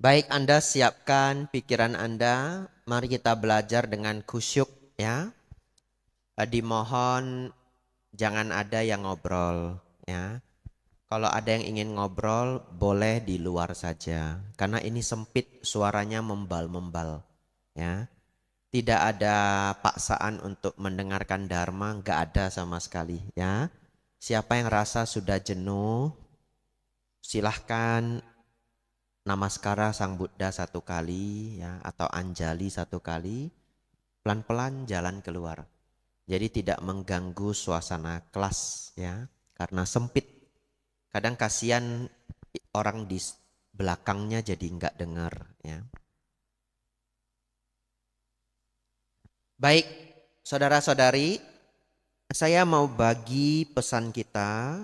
Baik, Anda siapkan pikiran Anda. Mari kita belajar dengan khusyuk ya. Dimohon jangan ada yang ngobrol ya. Kalau ada yang ingin ngobrol boleh di luar saja. Karena ini sempit, suaranya membal-membal ya. Tidak ada paksaan untuk mendengarkan dharma, nggak ada sama sekali ya. Siapa yang rasa sudah jenuh, silahkan namaskara Sang Buddha satu kali ya, atau Anjali satu kali, pelan-pelan jalan keluar. Jadi tidak mengganggu suasana kelas ya, karena sempit. Kadang kasihan orang di belakangnya jadi nggak dengar ya. Baik, saudara-saudari, saya mau bagi pesan kita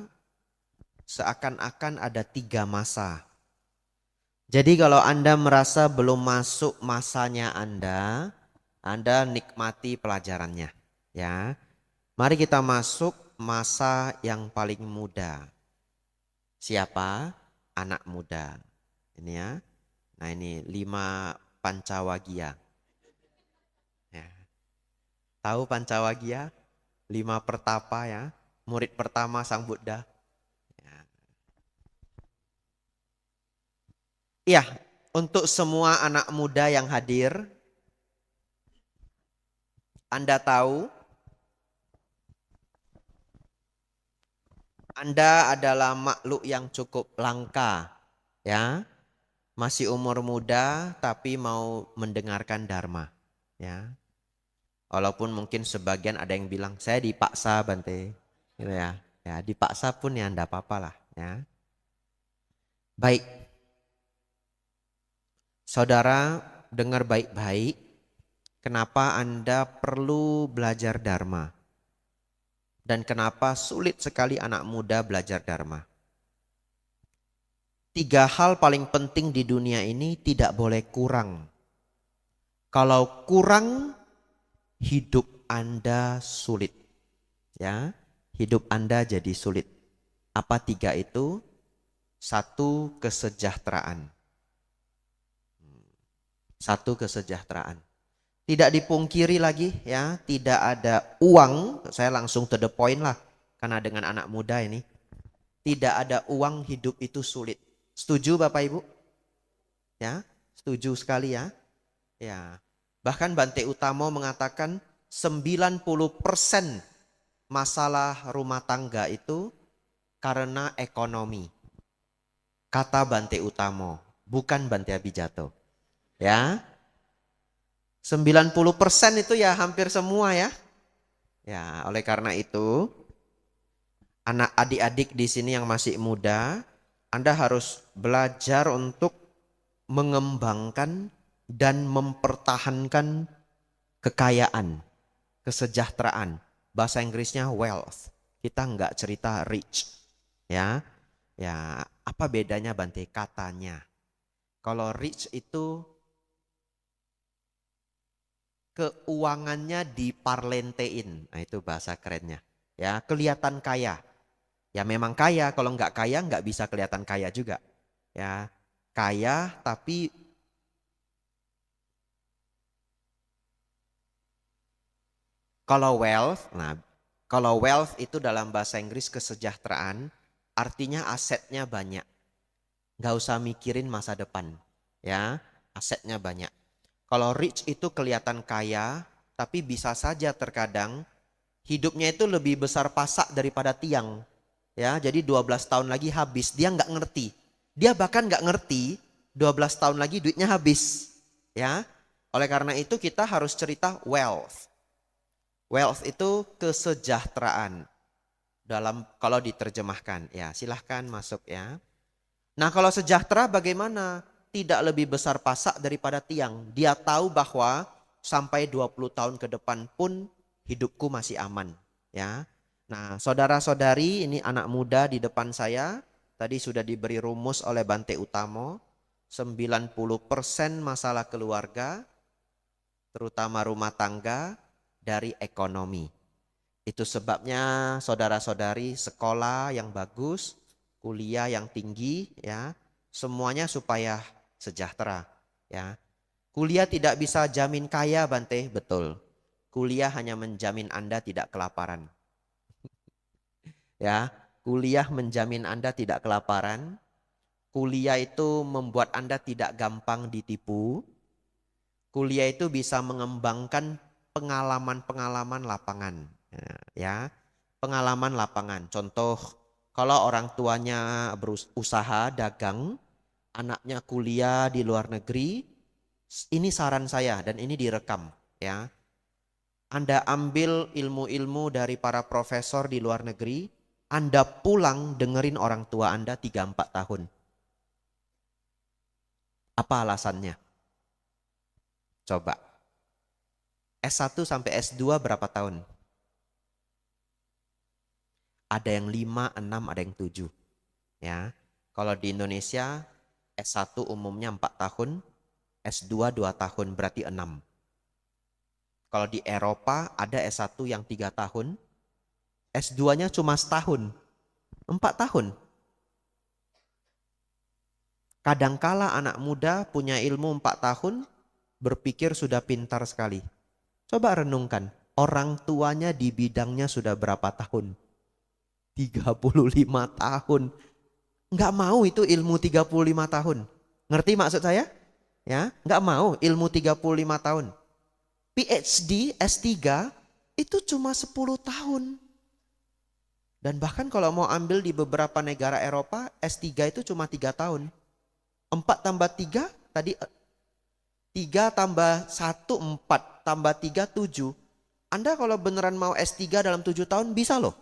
seakan-akan ada 3 masa. Jadi kalau Anda merasa belum masuk masanya Anda nikmati pelajarannya ya. Mari kita masuk masa yang paling muda. Siapa? Anak muda. Ini ya. Nah ini 5 Pancawagia. Ya. Tahu Pancawagia? 5 pertapa ya. Murid pertama Sang Buddha. Ya. Iya, untuk semua anak muda yang hadir, Anda tahu Anda adalah makhluk yang cukup langka, ya. Masih umur muda tapi mau mendengarkan dharma, ya. Walaupun mungkin sebagian ada yang bilang saya dipaksa Bante, gitu ya. Ya, dipaksa pun ya enggak apa-apa lah, ya. Baik, saudara dengar baik-baik, kenapa Anda perlu belajar dharma? Dan kenapa sulit sekali anak muda belajar dharma? 3 hal paling penting di dunia ini tidak boleh kurang. Kalau kurang, hidup Anda sulit. Ya, hidup Anda jadi sulit. Apa 3 itu? 1, kesejahteraan. 1, kesejahteraan. Tidak dipungkiri lagi ya, tidak ada uang. Saya langsung to the point lah, karena dengan anak muda ini. Tidak ada uang, hidup itu sulit. Setuju Bapak Ibu? Ya, setuju sekali ya. Ya. Bahkan Bante Utamo mengatakan 90% masalah rumah tangga itu karena ekonomi. Kata Bante Utamo, bukan Bante Abhijato. Ya. 90% itu ya hampir semua ya. Ya, oleh karena itu anak adik-adik di sini yang masih muda, Anda harus belajar untuk mengembangkan dan mempertahankan kekayaan, kesejahteraan. Bahasa Inggrisnya wealth. Kita nggak cerita rich. Ya, ya apa bedanya Bante katanya? Kalau rich itu keuangannya diparlentein. Nah itu bahasa kerennya. Ya, kelihatan kaya. Ya memang kaya, kalau nggak kaya nggak bisa kelihatan kaya juga. Ya, kaya tapi kalau wealth itu dalam bahasa Inggris kesejahteraan, artinya asetnya banyak. Nggak usah mikirin masa depan, ya asetnya banyak. Kalau rich itu kelihatan kaya, tapi bisa saja terkadang hidupnya itu lebih besar pasak daripada tiang. Ya, jadi 12 tahun lagi habis, dia nggak ngerti. Dia bahkan nggak ngerti 12 tahun lagi duitnya habis. Ya, oleh karena itu kita harus cerita wealth. Wealth itu kesejahteraan dalam kalau diterjemahkan. Ya, silahkan masuk ya. Nah, kalau sejahtera bagaimana? Tidak lebih besar pasak daripada tiang. Dia tahu bahwa sampai 20 tahun ke depan pun hidupku masih aman, ya. Nah, saudara-saudari, ini anak muda di depan saya, tadi sudah diberi rumus oleh Bante Utamo, 90% masalah keluarga, terutama rumah tangga, dari ekonomi. Itu sebabnya saudara-saudari sekolah yang bagus, kuliah yang tinggi ya, semuanya supaya sejahtera. Ya, kuliah tidak bisa jamin kaya, Bante. Betul. Kuliah hanya menjamin Anda tidak kelaparan. Ya, kuliah menjamin Anda tidak kelaparan. Kuliah itu membuat Anda tidak gampang ditipu. Kuliah itu bisa mengembangkan pengalaman-pengalaman lapangan. Ya, pengalaman lapangan. Contoh, kalau orang tuanya berusaha dagang, anaknya kuliah di luar negeri, ini saran saya dan ini direkam. Ya, Anda ambil ilmu-ilmu dari para profesor di luar negeri, Anda pulang dengerin orang tua Anda 3-4 tahun. Apa alasannya? Coba. S1 sampai S2 berapa tahun? Ada yang 5, 6, ada yang 7. Ya. Kalau di Indonesia S1 umumnya 4 tahun, S2 2 tahun berarti 6. Kalau di Eropa ada S1 yang 3 tahun, S2-nya cuma setahun, 4 tahun. Kadangkala anak muda punya ilmu 4 tahun, berpikir sudah pintar sekali. Coba renungkan, orang tuanya di bidangnya sudah berapa tahun? 35 tahun. Nggak mau itu ilmu 35 tahun. Ngerti maksud saya? Ya, nggak mau ilmu 35 tahun. PhD S3 itu cuma 10 tahun. Dan bahkan kalau mau ambil di beberapa negara Eropa, S3 itu cuma 3 tahun. 4 tambah 3 tadi 3 tambah 1 4 tambah 3 7. Anda kalau beneran mau S3 dalam 7 tahun bisa loh.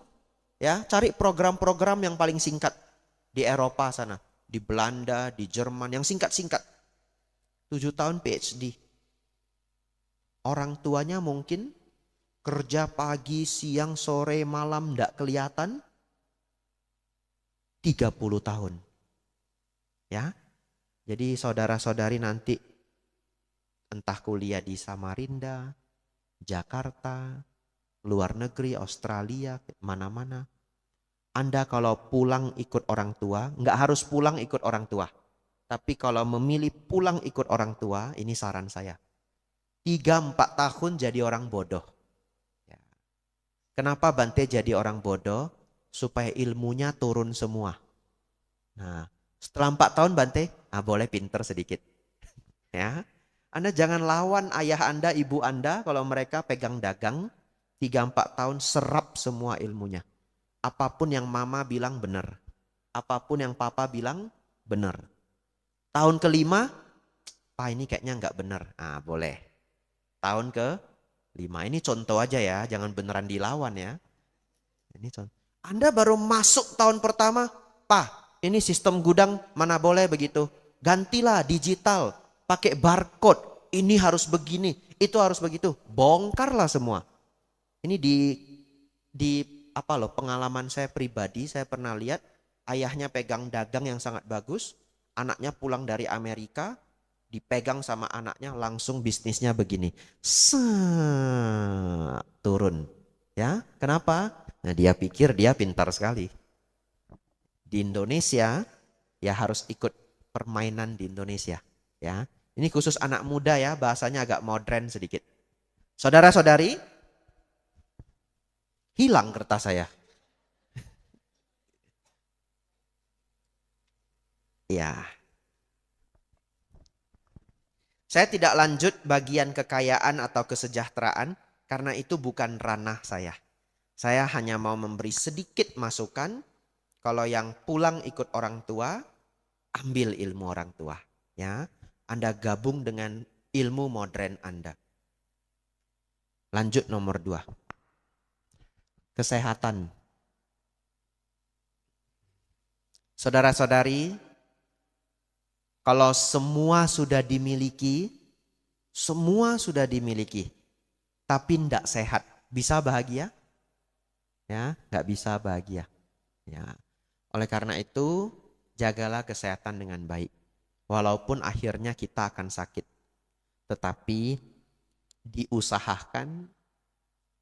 Ya, cari program-program yang paling singkat di Eropa sana, di Belanda, di Jerman yang singkat-singkat. 7 tahun PhD. Orang tuanya mungkin kerja pagi, siang, sore, malam enggak kelihatan 30 tahun. Ya. Jadi saudara-saudari nanti entah kuliah di Samarinda, Jakarta, luar negeri, Australia, mana-mana. Anda kalau pulang ikut orang tua, nggak harus pulang ikut orang tua. Tapi kalau memilih pulang ikut orang tua, ini saran saya. 3-4 tahun jadi orang bodoh. Ya. Kenapa Bante jadi orang bodoh? Supaya ilmunya turun semua. Nah, setelah 4 tahun Bante, boleh pinter sedikit. Ya, Anda jangan lawan ayah Anda, ibu Anda kalau mereka pegang dagang 3-4 tahun serap semua ilmunya. Apapun yang mama bilang benar. Apapun yang papa bilang benar. Tahun kelima, Pak ini kayaknya nggak benar. Boleh. Tahun ke-5. Ini contoh aja ya, jangan beneran dilawan ya. Ini contoh. Anda baru masuk tahun pertama, Pak, ini sistem gudang mana boleh begitu. Gantilah digital, pakai barcode. Ini harus begini, itu harus begitu. Bongkarlah semua. Ini di apa loh, pengalaman saya pribadi, saya pernah lihat ayahnya pegang dagang yang sangat bagus, anaknya pulang dari Amerika, dipegang sama anaknya, langsung bisnisnya begini. Turun. Ya, kenapa? Nah, dia pikir dia pintar sekali. Di Indonesia, ya harus ikut permainan di Indonesia. Ya, ini khusus anak muda ya, bahasanya agak modern sedikit. Saudara-saudari, hilang kertas saya. Ya. Saya tidak lanjut bagian kekayaan atau kesejahteraan karena itu bukan ranah saya. Saya hanya mau memberi sedikit masukan. Kalau yang pulang ikut orang tua, ambil ilmu orang tua. Ya, Anda gabung dengan ilmu modern Anda. Lanjut nomor 2. Kesehatan. Saudara-saudari, kalau semua sudah dimiliki, tapi tidak sehat, bisa bahagia? Ya, nggak bisa bahagia. Ya, oleh karena itu, jagalah kesehatan dengan baik. Walaupun akhirnya kita akan sakit, tetapi diusahakan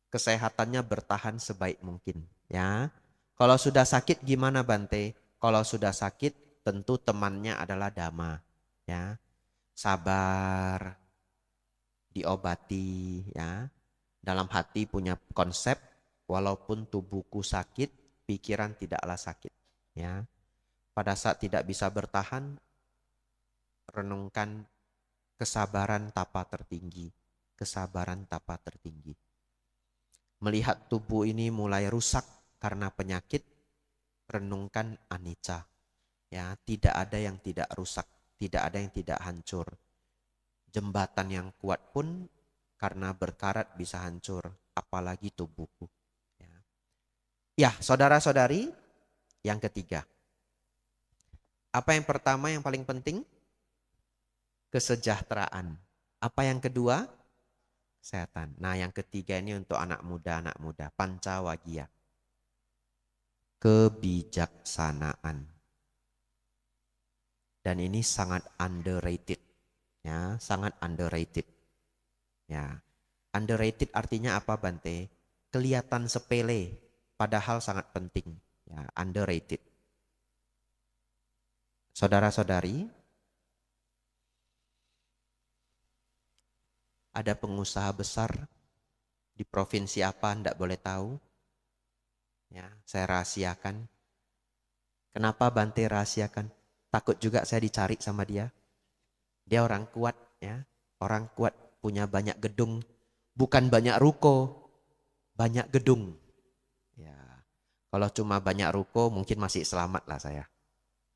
kesehatannya bertahan sebaik mungkin. Ya, kalau sudah sakit gimana Bante? Kalau sudah sakit, tentu temannya adalah dhamma. Ya, sabar, diobati ya. Dalam hati punya konsep, walaupun tubuhku sakit, pikiran tidaklah sakit ya. Pada saat tidak bisa bertahan, renungkan kesabaran tapa tertinggi. Kesabaran tapa tertinggi. Melihat tubuh ini mulai rusak karena penyakit, renungkan anicca. Ya, tidak ada yang tidak rusak, tidak ada yang tidak hancur. Jembatan yang kuat pun karena berkarat bisa hancur, apalagi tubuhku. Ya, saudara-saudari, yang ketiga. Apa yang pertama yang paling penting? Kesejahteraan. Apa yang kedua? Kesehatan. Nah, yang ketiga ini untuk anak muda, pancawagya. Kebijaksanaan. Dan ini sangat underrated. Ya, sangat underrated. Ya. Underrated artinya apa, Bante? Kelihatan sepele, padahal sangat penting. Ya, underrated. Saudara-saudari, ada pengusaha besar di provinsi apa, enggak boleh tahu. Ya, saya rahasiakan. Kenapa Bante rahasiakan? Takut juga saya dicari sama dia. Dia orang kuat ya, orang kuat, punya banyak gedung, bukan banyak ruko, banyak gedung. Ya, kalau cuma banyak ruko mungkin masih selamat lah saya.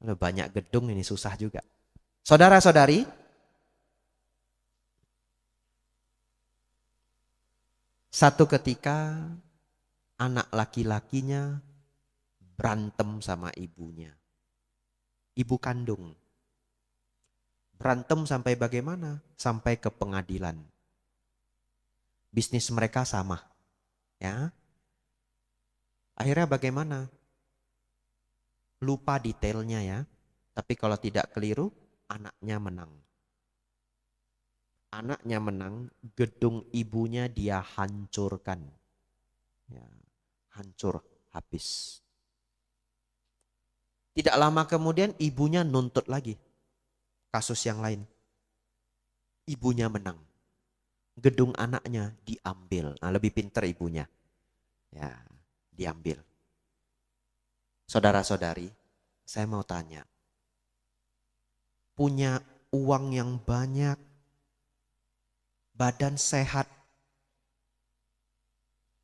Kalau banyak gedung ini susah juga. Saudara-saudari, satu ketika anak laki-lakinya berantem sama ibunya. Ibu kandung. Berantem sampai bagaimana? Sampai ke pengadilan. Bisnis mereka sama. Ya. Akhirnya bagaimana? Lupa detailnya ya. Tapi kalau tidak keliru, anaknya menang. Anaknya menang, gedung ibunya dia hancurkan. Ya, hancur, habis. Tidak lama kemudian ibunya nuntut lagi. Kasus yang lain. Ibunya menang. Gedung anaknya diambil. Nah, lebih pintar ibunya. Ya, diambil. Saudara-saudari, saya mau tanya. Punya uang yang banyak, badan sehat,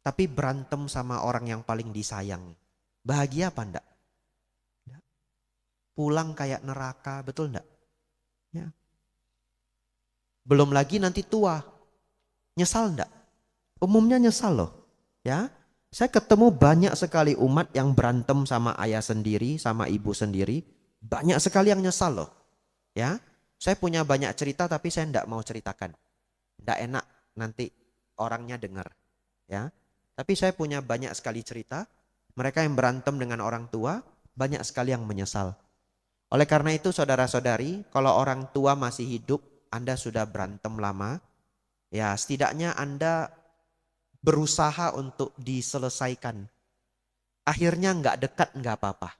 tapi berantem sama orang yang paling disayang. Bahagia apa enggak? Pulang kayak neraka, betul enggak? Ya. Belum lagi nanti tua. Nyesal enggak? Umumnya nyesal loh. Ya. Saya ketemu banyak sekali umat yang berantem sama ayah sendiri, sama ibu sendiri. Banyak sekali yang nyesal loh. Ya. Saya punya banyak cerita tapi saya enggak mau ceritakan. Enggak enak nanti orangnya dengar. Ya. Tapi saya punya banyak sekali cerita. Mereka yang berantem dengan orang tua, banyak sekali yang menyesal. Oleh karena itu saudara-saudari, kalau orang tua masih hidup, Anda sudah berantem lama, ya setidaknya Anda berusaha untuk diselesaikan. Akhirnya nggak dekat nggak apa-apa.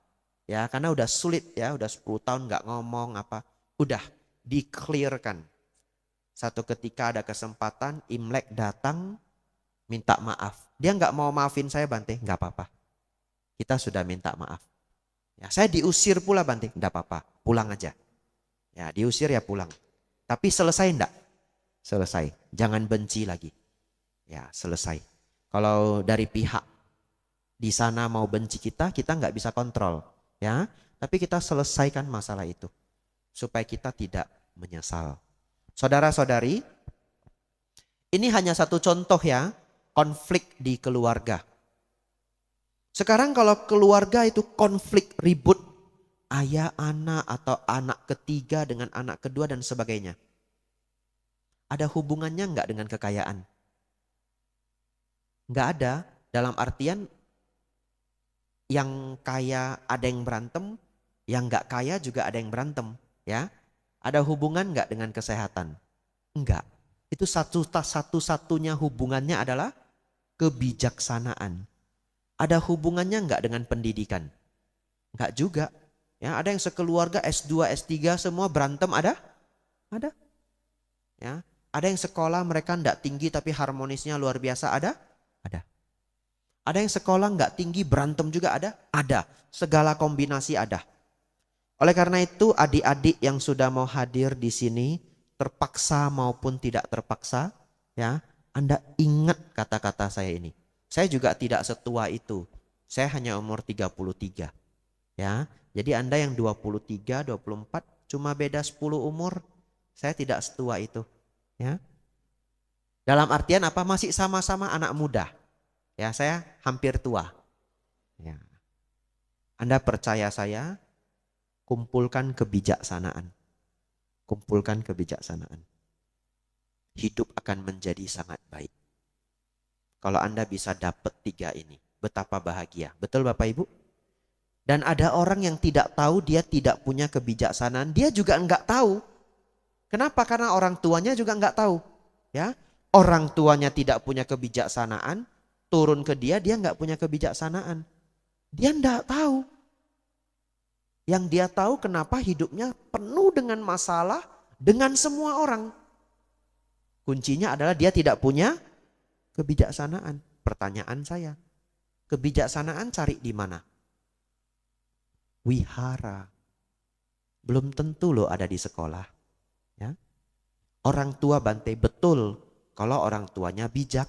Ya, karena udah sulit ya, udah 10 tahun nggak ngomong apa. Udah di-clearkan. Satu ketika ada kesempatan, Imlek datang, minta maaf. Dia nggak mau maafin saya, Bante, nggak apa-apa. Kita sudah minta maaf. Ya, saya diusir pula, Bante, enggak apa-apa, pulang aja. Ya, diusir ya pulang. Tapi selesai enggak? Selesai. Jangan benci lagi. Ya, selesai. Kalau dari pihak di sana mau benci kita enggak bisa kontrol. Ya, tapi kita selesaikan masalah itu. Supaya kita tidak menyesal. Saudara-saudari, ini hanya satu contoh ya, konflik di keluarga. Sekarang kalau keluarga itu konflik ribut, ayah anak atau anak ketiga dengan anak kedua dan sebagainya. Ada hubungannya enggak dengan kekayaan? Enggak ada, dalam artian yang kaya ada yang berantem, yang enggak kaya juga ada yang berantem. Ya, ada hubungan enggak dengan kesehatan? Enggak. Itu satu-satunya hubungannya adalah kebijaksanaan. Ada hubungannya enggak dengan pendidikan? Enggak juga. Ya, ada yang sekeluarga S2, S3 semua berantem, ada? Ada. Ya, ada yang sekolah mereka tidak tinggi tapi harmonisnya luar biasa, ada? Ada. Ada yang sekolah nggak tinggi berantem juga ada? Ada. Segala kombinasi ada. Oleh karena itu adik-adik yang sudah mau hadir di sini, terpaksa maupun tidak terpaksa, ya, Anda ingat kata-kata saya ini. Saya juga tidak setua itu. Saya hanya umur 33. Ya. Jadi Anda yang 23, 24 cuma beda 10 umur. Saya tidak setua itu, ya. Dalam artian apa? Masih sama-sama anak muda. Ya, saya hampir tua. Ya. Anda percaya saya, kumpulkan kebijaksanaan. Kumpulkan kebijaksanaan. Hidup akan menjadi sangat baik. Kalau Anda bisa dapat 3 ini, betapa bahagia. Betul Bapak Ibu? Dan ada orang yang tidak tahu dia tidak punya kebijaksanaan, dia juga enggak tahu. Kenapa? Karena orang tuanya juga enggak tahu. Ya, orang tuanya tidak punya kebijaksanaan, turun ke dia enggak punya kebijaksanaan. Dia enggak tahu. Yang dia tahu kenapa hidupnya penuh dengan masalah dengan semua orang. Kuncinya adalah dia tidak punya kebijaksanaan. Pertanyaan saya, kebijaksanaan cari di mana? Wihara. Belum tentu loh ada di sekolah. Ya. Orang tua Bante betul kalau orang tuanya bijak.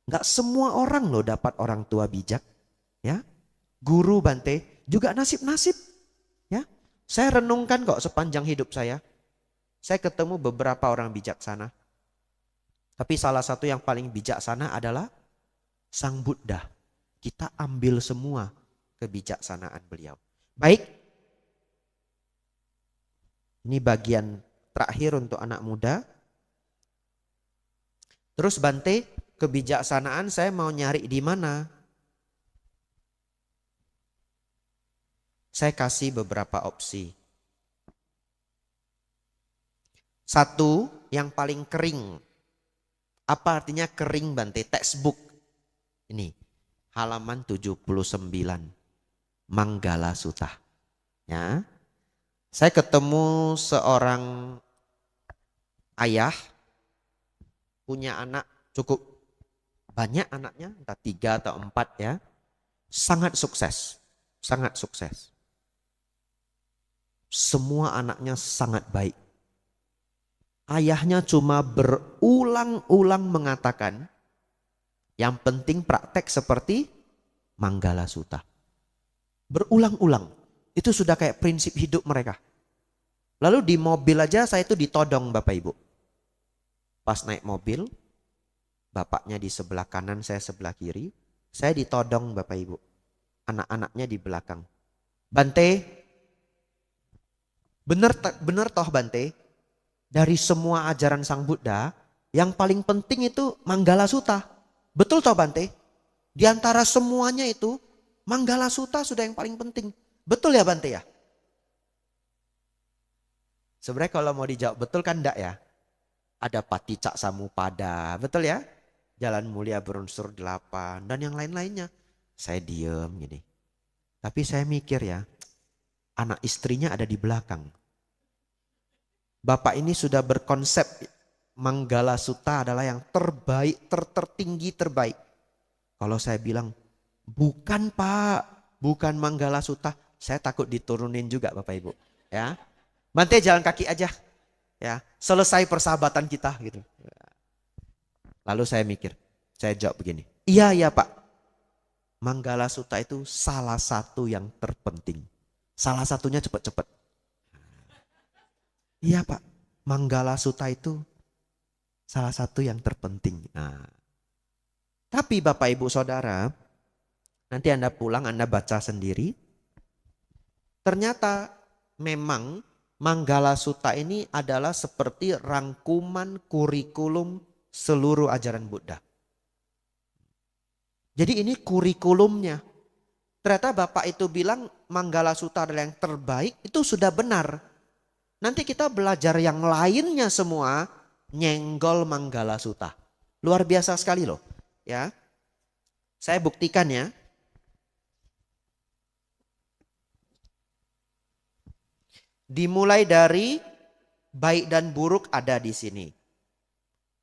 Nggak semua orang loh dapat orang tua bijak. Ya. Guru Bante juga nasib-nasib. Ya. Saya renungkan kok sepanjang hidup saya. Saya ketemu beberapa orang bijaksana. Tapi salah satu yang paling bijaksana adalah Sang Buddha. Kita ambil semua kebijaksanaan beliau. Baik, ini bagian terakhir untuk anak muda. Terus Bante, kebijaksanaan saya mau nyari di mana? Saya kasih beberapa opsi. Satu, yang paling kering. Apa artinya kering Bante? Textbook. Ini, halaman 79. Manggala Sutta. Ya. Saya ketemu seorang ayah punya anak cukup banyak anaknya, entah 3 atau 4 ya. Sangat sukses, sangat sukses. Semua anaknya sangat baik. Ayahnya cuma berulang-ulang mengatakan, yang penting praktek seperti Manggala Sutta. Berulang-ulang. Itu sudah kayak prinsip hidup mereka. Lalu di mobil aja saya itu ditodong Bapak Ibu. Pas naik mobil, bapaknya di sebelah kanan, saya sebelah kiri. Saya ditodong Bapak Ibu. Anak-anaknya di belakang. Bante, bener toh Bante, dari semua ajaran Sang Buddha, yang paling penting itu Manggala Sutta. Betul toh Bante? Di antara semuanya itu, Manggala Sutta sudah yang paling penting. Betul ya Bante ya? Sebenarnya kalau mau dijawab betul kan enggak ya? Ada Paticca Samuppada, betul ya? Jalan mulia berunsur 8 dan yang lain-lainnya. Saya diem gini. Tapi saya mikir ya, anak istrinya ada di belakang. Bapak ini sudah berkonsep Manggala Sutta adalah yang terbaik, tertinggi, terbaik. Kalau saya bilang, bukan Pak, bukan Manggala Sutta, saya takut diturunin juga Bapak Ibu. Ya, Bante jalan kaki aja, ya selesai persahabatan kita gitu. Lalu saya mikir, saya jawab begini, iya Pak, Manggala Sutta itu salah satu yang terpenting. Salah satunya cepat-cepat. Iya Pak, Manggala Sutta itu salah satu yang terpenting. Nah, tapi Bapak Ibu Saudara, nanti Anda pulang Anda baca sendiri. Ternyata memang Manggala Sutta ini adalah seperti rangkuman kurikulum seluruh ajaran Buddha. Jadi ini kurikulumnya. Ternyata Bapak itu bilang Manggala Sutta adalah yang terbaik, itu sudah benar. Nanti kita belajar yang lainnya semua nyenggol Manggala Sutta. Luar biasa sekali loh. Ya, saya buktikan ya. Dimulai dari baik dan buruk ada di sini.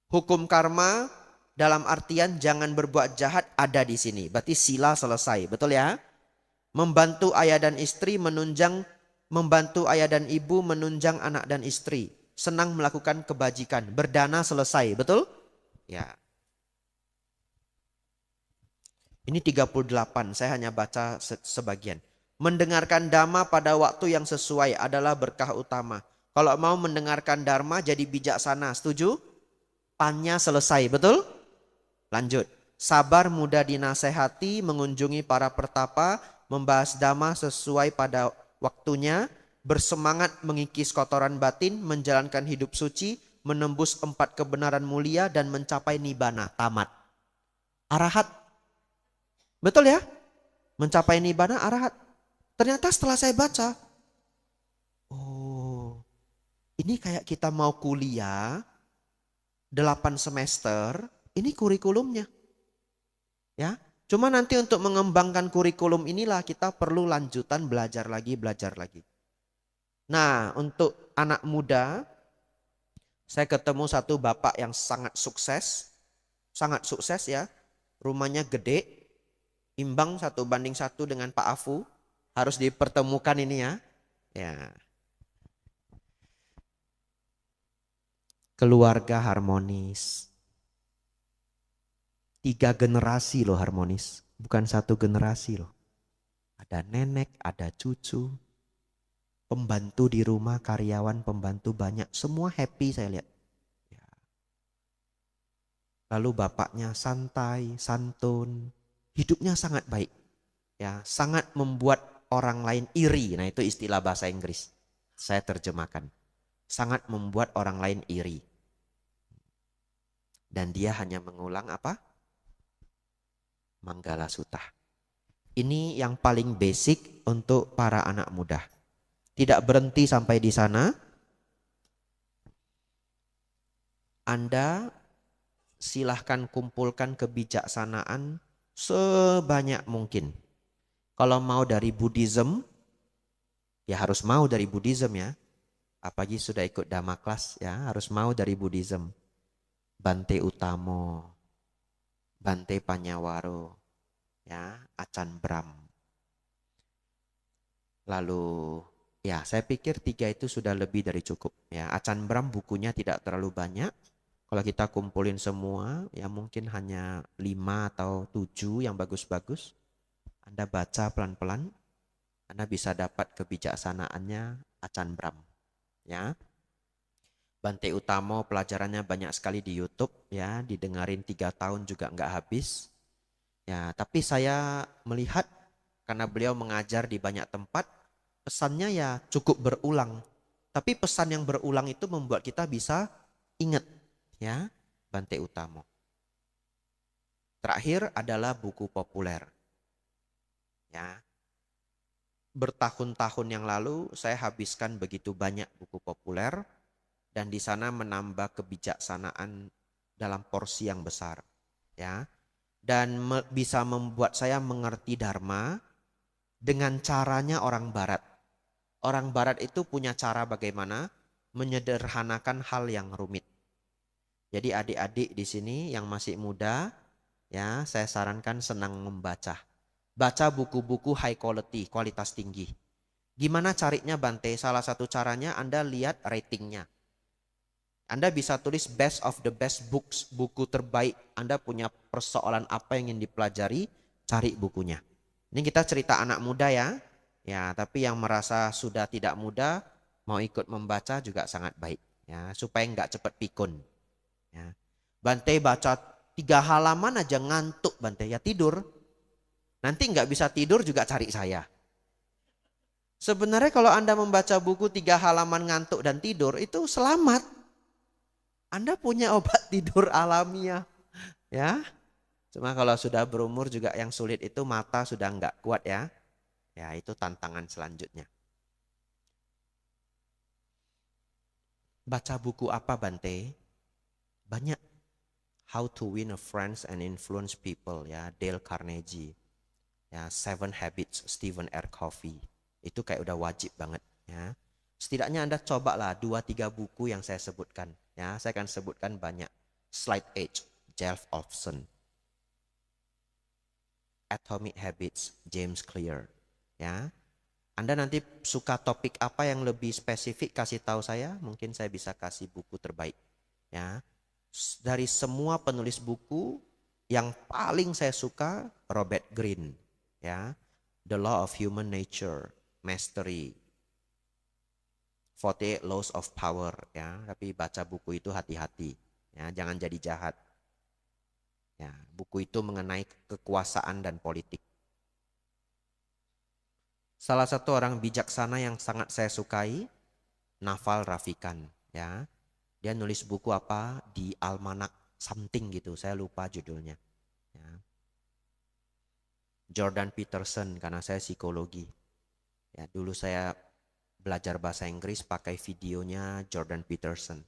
Hukum karma dalam artian jangan berbuat jahat ada di sini. Berarti sila selesai, betul ya? Membantu ayah dan istri menunjang, membantu ayah dan ibu menunjang anak dan istri. Senang melakukan kebajikan, berdana selesai, betul? Ya. Ini 38, saya hanya baca sebagian. Mendengarkan dhamma pada waktu yang sesuai adalah berkah utama. Kalau mau mendengarkan dharma jadi bijaksana, setuju? Pannya selesai, betul? Lanjut. Sabar mudah dinasehati, mengunjungi para pertapa, membahas dhamma sesuai pada waktunya, bersemangat mengikis kotoran batin, menjalankan hidup suci, menembus 4 kebenaran mulia, dan mencapai nibbana, tamat. Arahat. Betul ya? Mencapai nibbana, arahat. Ternyata setelah saya baca, oh, ini kayak kita mau kuliah 8 semester, ini kurikulumnya. Ya. Cuma nanti untuk mengembangkan kurikulum inilah kita perlu lanjutan belajar lagi, belajar lagi. Nah, untuk anak muda, saya ketemu satu bapak yang sangat sukses ya. Rumahnya gede, imbang 1:1 dengan Pak Afu. Harus dipertemukan ini ya. Ya. Keluarga harmonis. 3 generasi loh harmonis. Bukan 1 generasi loh. Ada nenek, ada cucu. Pembantu di rumah, karyawan, pembantu banyak. Semua happy saya lihat. Ya. Lalu bapaknya santai, santun. Hidupnya sangat baik. Ya, sangat membuat orang lain iri. Nah, itu istilah bahasa Inggris. Saya terjemahkan. Sangat membuat orang lain iri. Dan dia hanya mengulang apa? Manggala Sutta. Ini yang paling basic untuk para anak muda. Tidak berhenti sampai di sana. Anda silahkan kumpulkan kebijaksanaan sebanyak mungkin. Kalau mau dari Buddhism, ya harus mau dari Buddhism ya. Apalagi sudah ikut Dhamma kelas ya, harus mau dari Buddhism. Bante Utamo, Bante Panyawaro, ya, Acan Bram. Lalu ya saya pikir 3 itu sudah lebih dari cukup. Ya, Acan Bram bukunya tidak terlalu banyak. Kalau kita kumpulin semua ya mungkin hanya 5 atau 7 yang bagus-bagus. Anda baca pelan-pelan, Anda bisa dapat kebijaksanaannya Acan Bram. Ya. Bante Utamo pelajarannya banyak sekali di YouTube ya, didengarin 3 tahun juga nggak habis. Ya, tapi saya melihat karena beliau mengajar di banyak tempat, pesannya ya cukup berulang. Tapi pesan yang berulang itu membuat kita bisa ingat ya, Bante Utamo. Terakhir adalah buku populer. Ya. Bertahun-tahun yang lalu saya habiskan begitu banyak buku populer dan di sana menambah kebijaksanaan dalam porsi yang besar, ya. Dan bisa membuat saya mengerti dharma dengan caranya orang barat. Orang barat itu punya cara bagaimana menyederhanakan hal yang rumit. Jadi adik-adik di sini yang masih muda, ya, saya sarankan senang membaca. Baca buku-buku high quality, kualitas tinggi. Gimana carinya Bante? Salah satu caranya Anda lihat ratingnya. Anda bisa tulis best of the best books, buku terbaik. Anda punya persoalan apa yang ingin dipelajari, cari bukunya. Ini kita cerita anak muda ya. Ya, tapi yang merasa sudah tidak muda, mau ikut membaca juga sangat baik. Ya, supaya nggak cepat pikun. Ya. Bante baca 3 halaman aja ngantuk Bante, ya tidur. Nanti nggak bisa tidur juga cari saya. Sebenarnya kalau Anda membaca buku 3 halaman ngantuk dan tidur itu selamat. Anda punya obat tidur alamiah. Ya. Cuma kalau sudah berumur juga yang sulit itu mata sudah nggak kuat ya. Ya itu tantangan selanjutnya. Baca buku apa Bante? Banyak. How to Win a Friends and Influence People ya, Dale Carnegie. Ya, 7 Habits Stephen R. Covey. Itu kayak udah wajib banget ya. Setidaknya Anda cobalah 2-3 buku yang saya sebutkan ya. Saya akan sebutkan banyak. Slight Edge, Jeff Olson. Atomic Habits, James Clear. Ya, Anda nanti suka topik apa yang lebih spesifik, kasih tahu saya, mungkin saya bisa kasih buku terbaik. Ya, dari semua penulis buku, yang paling saya suka Robert Greene. Ya, The Law of Human Nature, Mastery, 48 Laws of Power. Ya, tapi baca buku itu hati-hati. Ya, jangan jadi jahat. Ya, buku itu mengenai kekuasaan dan politik. Salah satu orang bijaksana yang sangat saya sukai, Naval Ravikant. Ya, dia nulis buku apa di Almanak something gitu, saya lupa judulnya. Ya. Jordan Peterson, karena saya psikologi. Ya, dulu saya belajar bahasa Inggris pakai videonya Jordan Peterson.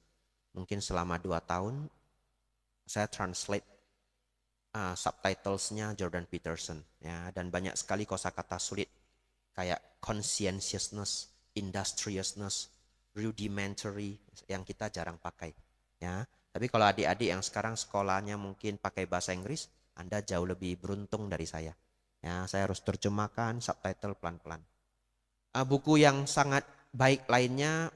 Mungkin selama 2 tahun saya translate subtitlesnya Jordan Peterson, ya, dan banyak sekali kosakata sulit kayak conscientiousness, industriousness, rudimentary yang kita jarang pakai, ya. Tapi kalau adik-adik yang sekarang sekolahnya mungkin pakai bahasa Inggris, Anda jauh lebih beruntung dari saya. Ya, saya harus terjemahkan subtitle pelan-pelan. Buku yang sangat baik lainnya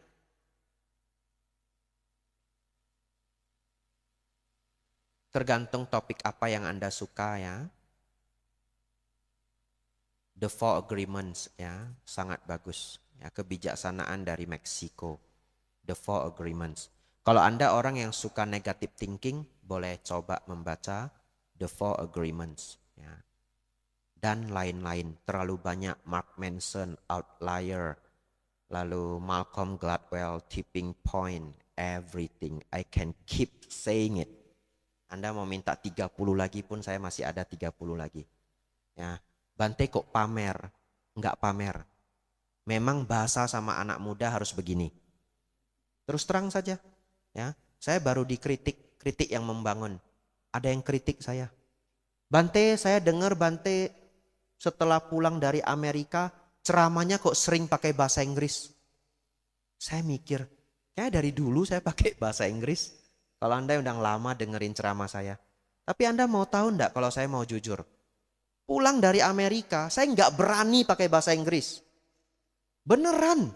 tergantung topik apa yang Anda suka, ya. The Four Agreements, ya, sangat bagus. Ya, kebijaksanaan dari Meksiko. The Four Agreements. Kalau Anda orang yang suka negative thinking, boleh coba membaca The Four Agreements, ya. Dan lain-lain, terlalu banyak. Mark Manson, Outlier, lalu Malcolm Gladwell, Tipping Point, Everything. I can keep saying it. Anda mau minta 30 lagi pun saya masih ada 30 lagi. Ya, Bante kok pamer? Enggak pamer. Memang bahasa sama anak muda harus begini. Terus terang saja. Ya, saya baru dikritik, kritik yang membangun. Ada yang kritik saya. Bante, saya dengar Bante setelah pulang dari Amerika, ceramahnya kok sering pakai bahasa Inggris. Saya mikir, kayak dari dulu saya pakai bahasa Inggris. Kalau Anda udah lama dengerin ceramah saya. Tapi Anda mau tahu enggak kalau saya mau jujur? Pulang dari Amerika, saya nggak berani pakai bahasa Inggris. Beneran.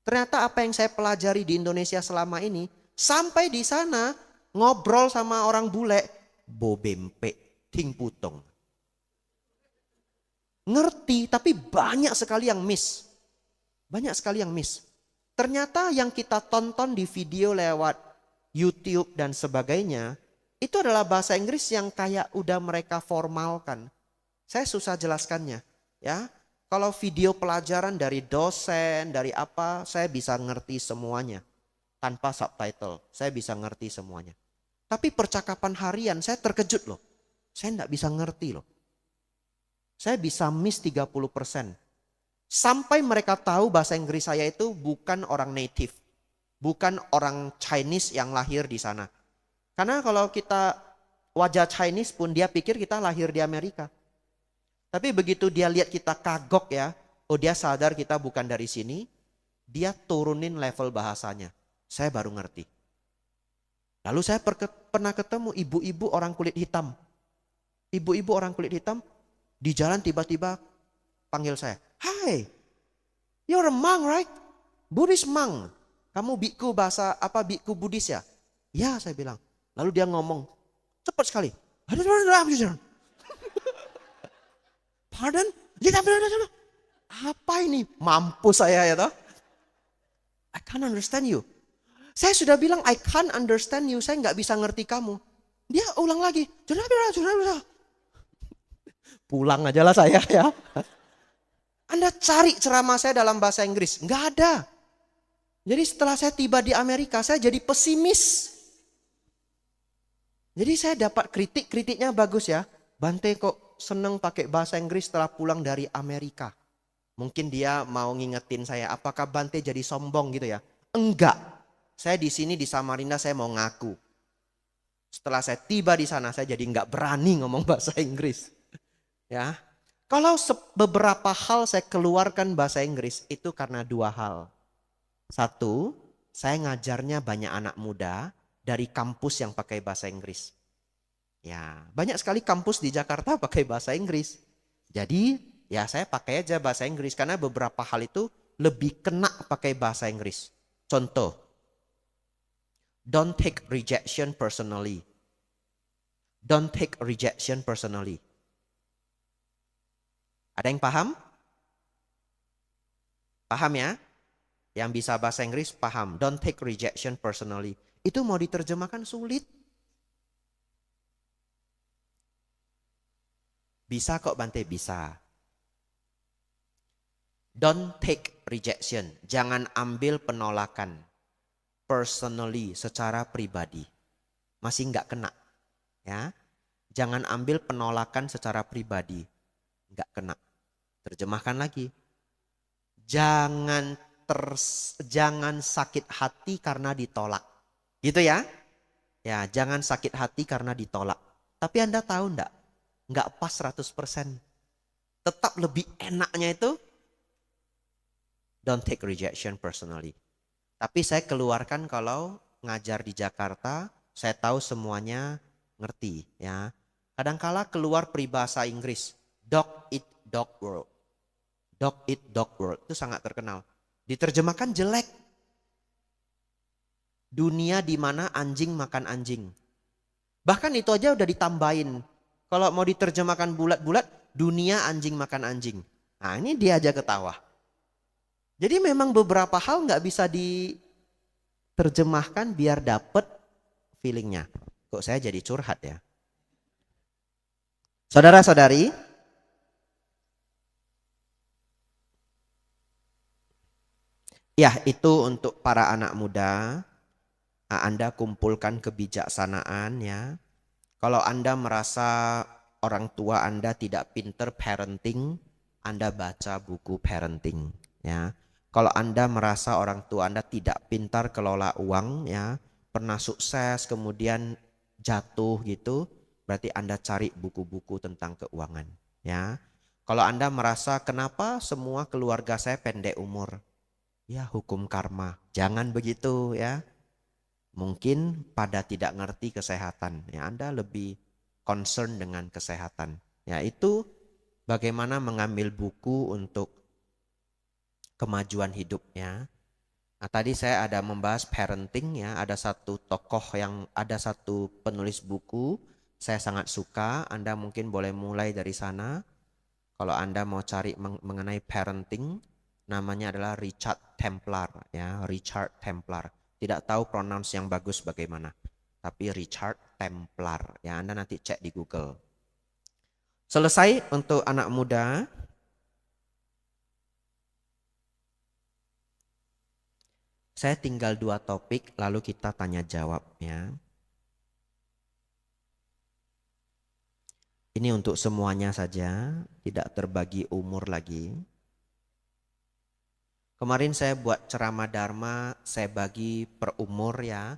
Ternyata apa yang saya pelajari di Indonesia selama ini, sampai di sana ngobrol sama orang bule, bobempe, ting putong. Ngerti, tapi banyak sekali yang miss. Banyak sekali yang miss. Ternyata yang kita tonton di video lewat YouTube dan sebagainya, itu adalah bahasa Inggris yang kayak udah mereka formalkan. Saya susah jelaskannya, ya. Kalau video pelajaran dari dosen, dari apa, saya bisa ngerti semuanya. Tanpa subtitle, saya bisa ngerti semuanya. Tapi percakapan harian, saya terkejut loh. Saya enggak bisa ngerti loh. Saya bisa miss 30%. Sampai mereka tahu bahasa Inggris saya itu bukan orang native. Bukan orang Chinese yang lahir di sana. Karena kalau kita wajah Chinese pun dia pikir kita lahir di Amerika. Tapi begitu dia lihat kita kagok, ya, oh dia sadar kita bukan dari sini, dia turunin level bahasanya. Saya baru ngerti. Lalu saya pernah ketemu ibu-ibu orang kulit hitam. Ibu-ibu orang kulit hitam di jalan tiba-tiba panggil saya. Hi, you're a monk, right? Buddhist monk. Kamu biku bahasa apa, biku Buddhis ya? Ya, saya bilang. Lalu dia ngomong, cepat sekali. Pardon? Apa ini? Mampus saya ya toh. I can't understand you. Saya sudah bilang I can't understand you. Saya nggak bisa ngerti kamu. Dia ulang lagi. Pulang aja lah saya, ya. Anda cari ceramah saya dalam bahasa Inggris. Nggak ada. Jadi setelah saya tiba di Amerika, saya jadi pesimis. Jadi saya dapat kritiknya bagus, ya. Bante kok seneng pakai bahasa Inggris setelah pulang dari Amerika. Mungkin dia mau ngingetin saya, apakah Bante jadi sombong gitu ya? Enggak. Saya di sini di Samarinda saya mau ngaku. Setelah saya tiba di sana, saya jadi nggak berani ngomong bahasa Inggris. Ya. Kalau beberapa hal saya keluarkan bahasa Inggris itu karena 2 hal. 1, saya ngajarnya banyak anak muda. dari kampus yang pakai bahasa Inggris. Ya, banyak sekali kampus di Jakarta pakai bahasa Inggris. Jadi, ya saya pakai aja bahasa Inggris karena beberapa hal itu lebih kena pakai bahasa Inggris. Contoh, don't take rejection personally. Don't take rejection personally. Ada yang paham? Paham ya? Yang bisa bahasa Inggris paham. Don't take rejection personally. Itu mau diterjemahkan sulit. Bisa kok Bante, bisa. Don't take rejection. Jangan ambil penolakan. Personally, secara pribadi. Masih nggak kena. Ya, jangan ambil penolakan secara pribadi. Nggak kena. Terjemahkan lagi. Jangan sakit hati karena ditolak. Gitu ya. Ya, jangan sakit hati karena ditolak. Tapi Anda tahu enggak? Enggak pas 100%. Tetap lebih enaknya itu don't take rejection personally. Tapi saya keluarkan kalau ngajar di Jakarta, saya tahu semuanya ngerti ya. Kadangkala keluar peribahasa Inggris, dog eat dog world. Dog eat dog world itu sangat terkenal. Diterjemahkan jelek. Dunia di mana anjing makan anjing. Bahkan itu aja udah ditambahin. Kalau mau diterjemahkan bulat-bulat, dunia anjing makan anjing. Nah ini dia aja ketawa. Jadi memang beberapa hal nggak bisa diterjemahkan biar dapet feelingnya. Kok saya jadi curhat ya? Saudara-saudari, ya itu untuk para anak muda. Anda kumpulkan kebijaksanaan ya. Kalau Anda merasa orang tua Anda tidak pinter parenting, Anda baca buku parenting ya. Kalau Anda merasa orang tua Anda tidak pintar kelola uang ya, pernah sukses kemudian jatuh gitu, berarti Anda cari buku-buku tentang keuangan ya. Kalau Anda merasa kenapa semua keluarga saya pendek umur, ya hukum karma. Jangan begitu ya. Mungkin pada tidak ngerti kesehatan, ya Anda lebih concern dengan kesehatan. Ya itu bagaimana mengambil buku untuk kemajuan hidupnya. Nah, tadi saya ada membahas parenting ya, ada satu tokoh ada satu penulis buku, saya sangat suka, Anda mungkin boleh mulai dari sana. Kalau Anda mau cari mengenai parenting, namanya adalah Richard Templar ya, Richard Templar. Tidak tahu pronounce yang bagus bagaimana. Tapi Richard Templar. Ya Anda nanti cek di Google. Selesai untuk anak muda. Saya tinggal 2 topik lalu kita tanya jawab ya. Ini untuk semuanya saja. Tidak terbagi umur lagi. Kemarin saya buat ceramah Dharma, saya bagi per umur ya.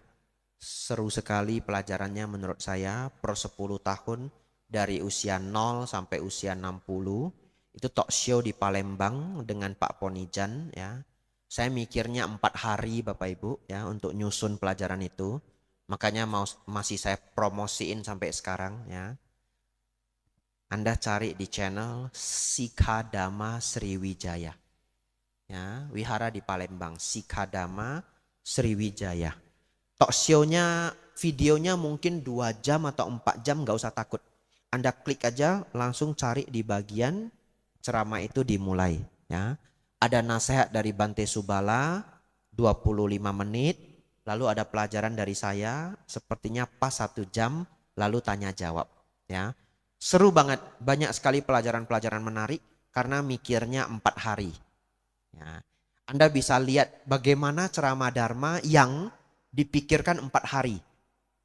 Seru sekali pelajarannya menurut saya, per 10 tahun dari usia 0 sampai usia 60. Itu talk show di Palembang dengan Pak Ponijan ya. Saya mikirnya 4 hari Bapak Ibu ya untuk nyusun pelajaran itu. Makanya masih saya promosiin sampai sekarang ya. Anda cari di channel Sikadama Sriwijaya. Ya, wihara di Palembang, Sikadama Sriwijaya. Talk show-nya, videonya mungkin 2 jam atau 4 jam, gak usah takut. Anda klik aja, langsung cari di bagian ceramah itu dimulai. Ya. Ada nasihat dari Bante Subala, 25 menit. Lalu ada pelajaran dari saya, sepertinya pas 1 jam, lalu tanya jawab. Ya. Seru banget, banyak sekali pelajaran-pelajaran menarik, karena mikirnya 4 hari. Ya. Anda bisa lihat bagaimana ceramah Dharma yang dipikirkan 4 hari.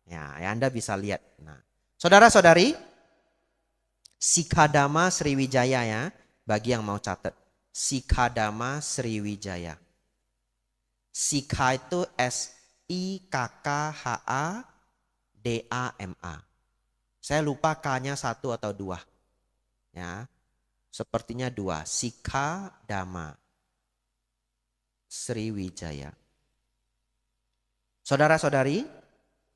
Ya, Anda bisa lihat. Nah, saudara-saudari, Sikadama Sriwijaya ya, bagi yang mau catat. Sikadama Sriwijaya. Sikha itu Sikkhdama. Saya lupa K-nya 1 atau 2. Ya. Sepertinya 2. Sikadama Sriwijaya. Saudara-saudari,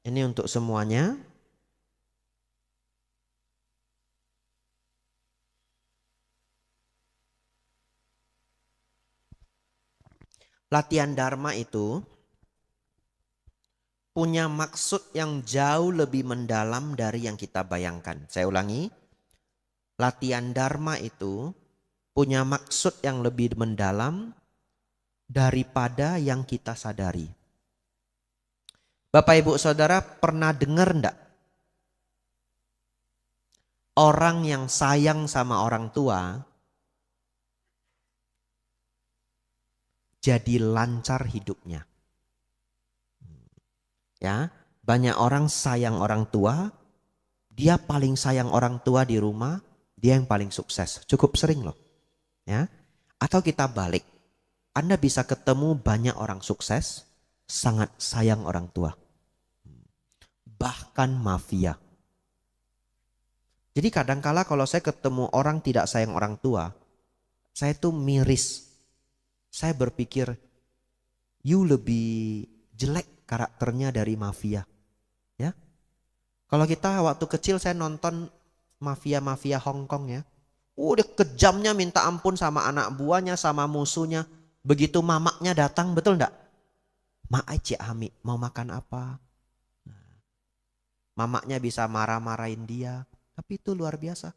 Ini untuk semuanya. Latihan Dharma itu punya maksud yang jauh lebih mendalam dari yang kita bayangkan. Saya ulangi, latihan Dharma itu punya maksud yang lebih mendalam daripada yang kita sadari. Bapak Ibu Saudara pernah dengar enggak orang yang sayang sama orang tua jadi lancar hidupnya? Ya, banyak orang sayang orang tua, dia paling sayang orang tua di rumah, dia yang paling sukses. Cukup sering loh. Ya. Atau kita balik. Anda bisa ketemu banyak orang sukses, sangat sayang orang tua. Bahkan mafia. Jadi kadangkala kalau saya ketemu orang tidak sayang orang tua, saya tuh miris. Saya berpikir, you lebih jelek karakternya dari mafia. Ya. Kalau kita waktu kecil saya nonton mafia-mafia Hong Kong ya. Udah kejamnya minta ampun sama anak buahnya, sama musuhnya. Begitu mamaknya datang, betul enggak? Mak Cik Hamid mau makan apa? Mamaknya bisa marah-marahin dia. Tapi itu luar biasa.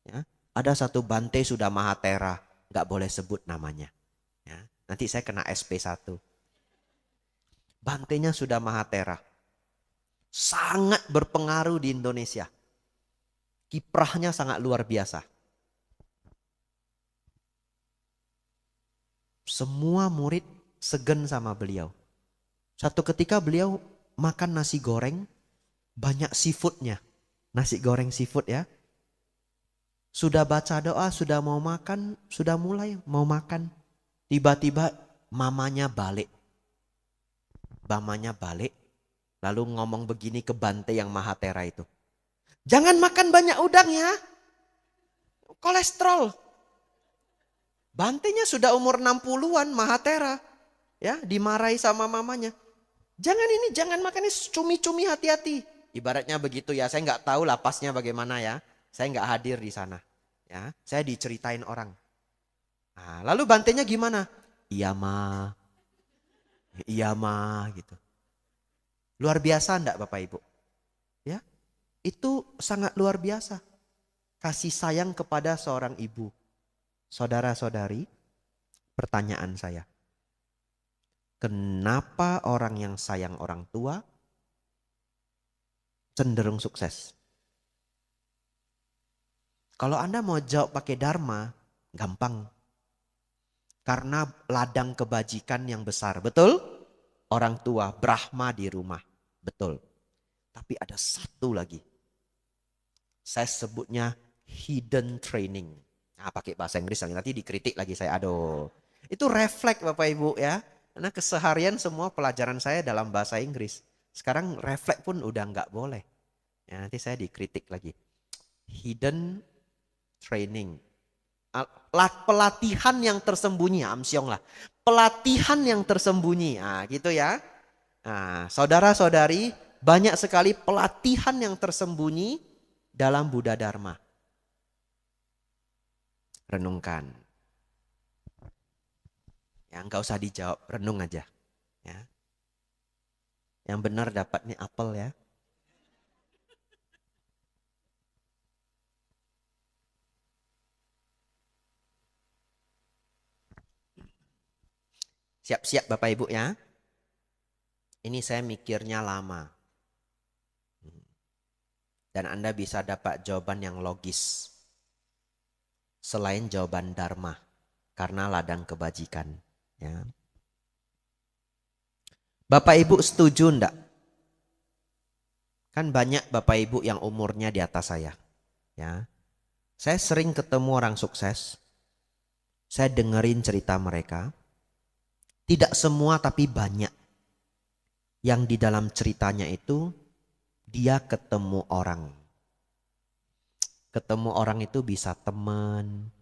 Ya. Ada satu Bante sudah Mahatera. Nggak boleh sebut namanya. Ya. Nanti saya kena SP1. Bantenya sudah Mahatera. Sangat berpengaruh di Indonesia. Kiprahnya sangat luar biasa. Semua murid segan sama beliau. Satu ketika beliau makan nasi goreng, banyak seafoodnya. Nasi goreng seafood ya. Sudah baca doa, sudah mau makan, sudah mulai mau makan. Tiba-tiba mamanya balik. Mamanya balik, lalu ngomong begini ke Bante yang Mahatera itu. Jangan makan banyak udang ya, kolesterol. Bantenya sudah umur 60-an, Mahatera. Ya, dimarahi sama mamanya. Jangan makan ini cumi-cumi, hati-hati. Ibaratnya begitu ya, saya nggak tahu lapasnya bagaimana ya. Saya nggak hadir di sana. Ya, saya diceritain orang. Nah, lalu bantenya gimana? Iya mah gitu. Luar biasa enggak Bapak Ibu? Ya, itu sangat luar biasa. Kasih sayang kepada seorang ibu. Saudara-saudari, pertanyaan saya. Kenapa orang yang sayang orang tua cenderung sukses? Kalau Anda mau jawab pakai Dharma, gampang. Karena ladang kebajikan yang besar, betul? Orang tua, Brahma di rumah, betul. Tapi ada satu lagi. Saya sebutnya hidden training. Nah, pakai bahasa Inggris nanti dikritik lagi saya. Aduh. Itu refleks Bapak Ibu ya. Karena keseharian semua pelajaran saya dalam bahasa Inggris. Sekarang refleks pun udah nggak boleh. Ya, nanti saya dikritik lagi. Hidden training. Pelatihan yang tersembunyi, amsyong lah. Pelatihan yang tersembunyi. Nah, gitu ya. Nah, saudara-saudari, banyak sekali pelatihan yang tersembunyi dalam Buddha Dharma. Renungkan. Ya, nggak usah dijawab, renung aja. Ya. Yang benar dapat nih apel ya. Siap-siap Bapak Ibu ya. Ini saya mikirnya lama. Dan Anda bisa dapat jawaban yang logis. Selain jawaban Dharma. Karena ladang kebajikan. Ya. Bapak Ibu setuju enggak? Kan banyak Bapak Ibu yang umurnya di atas saya. Ya. Saya sering ketemu orang sukses. Saya dengerin cerita mereka. Tidak semua tapi banyak. Yang di dalam ceritanya itu dia ketemu orang. Ketemu orang itu bisa teman,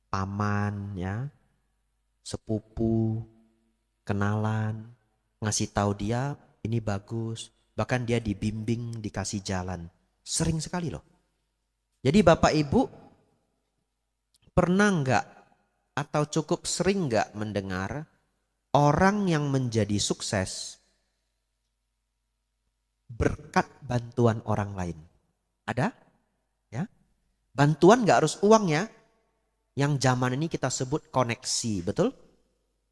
paman ya, sepupu, kenalan, ngasih tahu dia ini bagus, Bahkan dia dibimbing, dikasih jalan. Sering sekali loh. Jadi Bapak Ibu pernah nggak atau cukup sering nggak mendengar orang yang menjadi sukses berkat bantuan orang lain? Ada? Ya. Bantuan nggak harus uang ya. Yang zaman ini kita sebut koneksi, betul?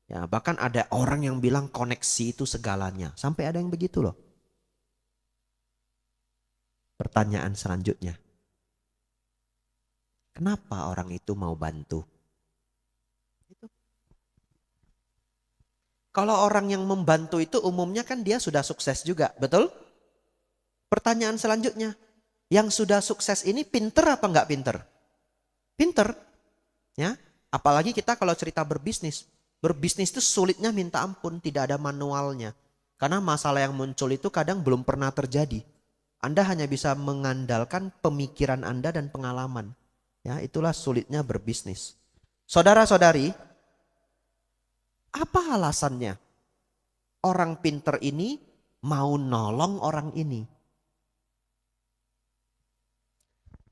Ya, bahkan ada orang yang bilang koneksi itu segalanya. Sampai ada yang begitu loh. Pertanyaan selanjutnya. Kenapa orang itu mau bantu? Kalau orang yang membantu itu umumnya kan dia sudah sukses juga, betul? Pertanyaan selanjutnya. Yang sudah sukses ini pinter apa nggak pinter? Pinter. Ya, apalagi kita kalau cerita berbisnis. Berbisnis itu sulitnya minta ampun, tidak ada manualnya. Karena masalah yang muncul itu kadang belum pernah terjadi. Anda hanya bisa mengandalkan pemikiran Anda dan pengalaman. Ya, itulah sulitnya berbisnis. Saudara-saudari, apa alasannya orang pinter ini mau nolong orang ini?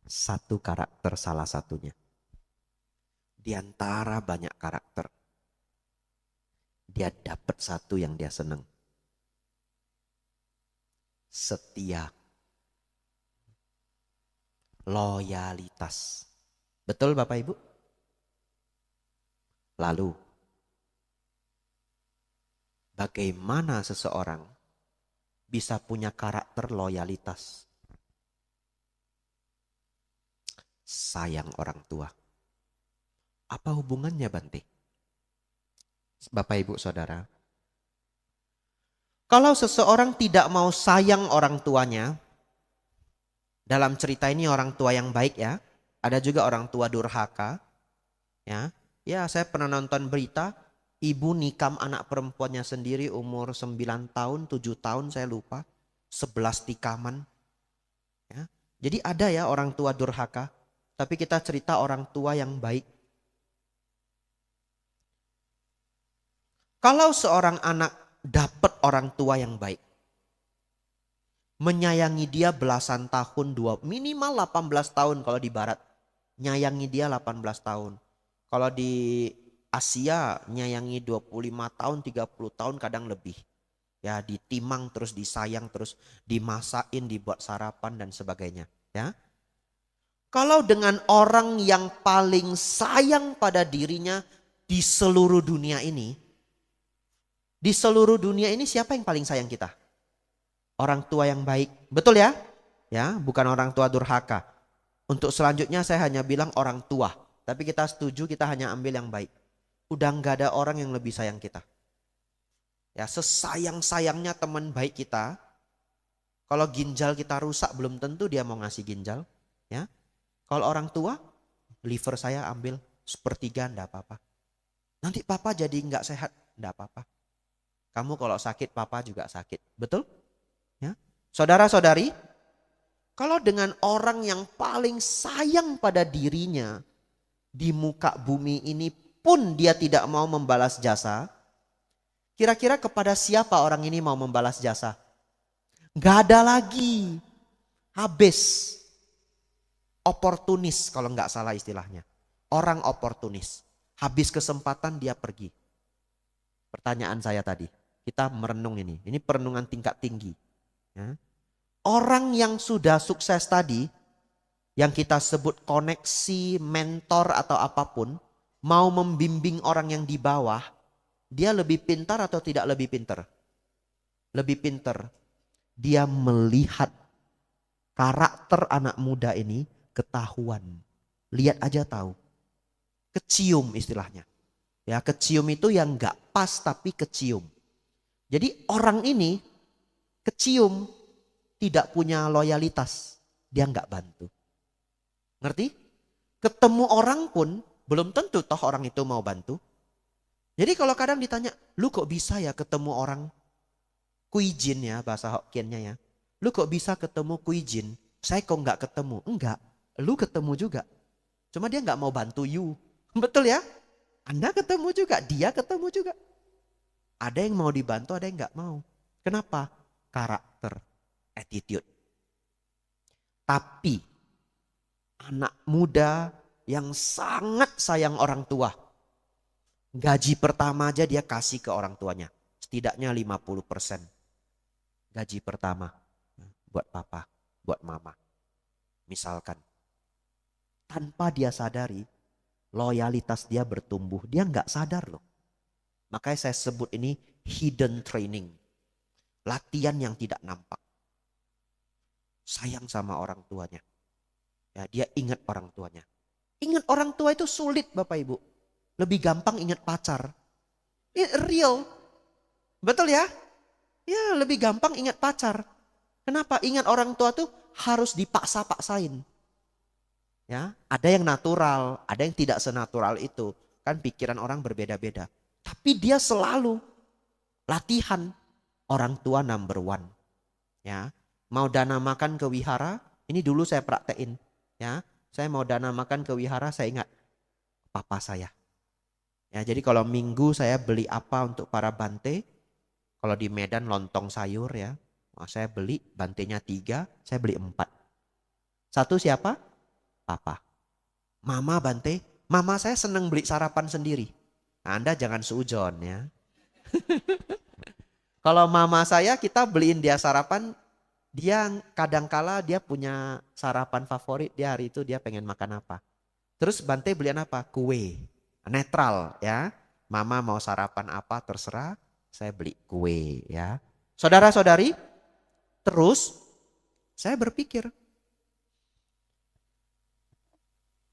Satu karakter salah satunya. Di antara banyak karakter, dia dapat satu yang dia senang. Setia. Loyalitas. Betul Bapak Ibu? Lalu, bagaimana seseorang bisa punya karakter loyalitas? Sayang orang tua. Apa hubungannya Bante? Bapak Ibu Saudara. Kalau seseorang tidak mau sayang orang tuanya, dalam cerita ini orang tua yang baik ya, ada juga orang tua durhaka. Ya, ya saya pernah nonton berita, ibu nikam anak perempuannya sendiri umur 9 tahun, 7 tahun saya lupa, 11 tikaman. Ya, jadi ada ya orang tua durhaka, tapi kita cerita orang tua yang baik. Kalau seorang anak dapat orang tua yang baik, menyayangi dia belasan tahun, minimal 18 tahun kalau di barat. Nyayangi dia 18 tahun. Kalau di Asia nyayangi 25 tahun, 30 tahun kadang lebih. Ya, ditimang terus, disayang terus, dimasakin, dibuat sarapan dan sebagainya, ya. Kalau dengan orang yang paling sayang pada dirinya di seluruh dunia ini, di seluruh dunia ini siapa yang paling sayang kita? Orang tua yang baik. Betul ya? Ya, bukan orang tua durhaka. Untuk selanjutnya saya hanya bilang orang tua. Tapi kita setuju kita hanya ambil yang baik. Udah nggak ada orang yang lebih sayang kita. Ya, sesayang-sayangnya teman baik kita. Kalau ginjal kita rusak belum tentu dia mau ngasih ginjal. Ya, kalau orang tua, liver saya ambil sepertiga enggak apa-apa. Nanti papa jadi nggak sehat, enggak apa-apa. Kamu kalau sakit, papa juga sakit. Betul? Ya. Saudara-saudari, kalau dengan orang yang paling sayang pada dirinya di muka bumi ini pun dia tidak mau membalas jasa, kira-kira kepada siapa orang ini mau membalas jasa? Gak ada lagi. Habis. Oportunis kalau nggak salah istilahnya. Orang oportunis. Habis kesempatan dia pergi. Pertanyaan saya tadi. Kita merenung ini. Ini perenungan tingkat tinggi. Ya. Orang yang sudah sukses tadi, yang kita sebut koneksi, mentor atau apapun, mau membimbing orang yang di bawah, dia lebih pintar atau tidak lebih pintar? Lebih pintar. Dia melihat karakter anak muda ini ketahuan. Lihat aja tahu. Kecium istilahnya. Ya, kecium itu yang nggak pas tapi kecium. Jadi orang ini kecium tidak punya loyalitas. Dia nggak bantu. Ngerti? Ketemu orang pun belum tentu toh orang itu mau bantu. Jadi kalau kadang ditanya, lu kok bisa ya ketemu orang Kuijin ya bahasa Hokkiennya ya. Lu kok bisa ketemu Kuijin? Saya kok nggak ketemu? Enggak, lu ketemu juga. Cuma dia nggak mau bantu you. Betul ya? Anda ketemu juga, dia ketemu juga. Ada yang mau dibantu, ada yang nggak mau. Kenapa? Karakter. attitude. Tapi anak muda yang sangat sayang orang tua, gaji pertama aja dia kasih ke orang tuanya. Setidaknya 50% gaji pertama buat papa, buat mama. Misalkan. Tanpa dia sadari, loyalitas dia bertumbuh. Dia nggak sadar loh. Makanya saya sebut ini hidden training. Latihan yang tidak nampak. Sayang sama orang tuanya. Ya, dia ingat orang tuanya. Ingat orang tua itu sulit Bapak Ibu. Lebih gampang ingat pacar. Real. Betul ya? Ya lebih gampang ingat pacar. Kenapa? Ingat orang tua tuh harus dipaksa-paksain. Ya, ada yang natural, ada yang tidak senatural itu. Kan pikiran orang berbeda-beda. Tapi dia selalu latihan orang tua number one. Ya, mau dana makan ke wihara, ini dulu saya praktekin. Ya, saya mau dana makan ke wihara, saya ingat papa saya. Ya, jadi kalau minggu saya beli apa untuk para bante, kalau di Medan lontong sayur ya, saya beli bantenya 3, saya beli 4. Satu siapa? Papa. Mama bante, mama saya senang beli sarapan sendiri. Nah, Anda jangan suujon ya. Kalau mama saya kita beliin dia sarapan, dia kadangkala dia punya sarapan favorit, dia hari itu dia pengen makan apa. Terus bante beliin apa? Kue. Netral ya. Mama mau sarapan apa terserah, saya beli kue ya. Saudara-saudari, terus saya berpikir,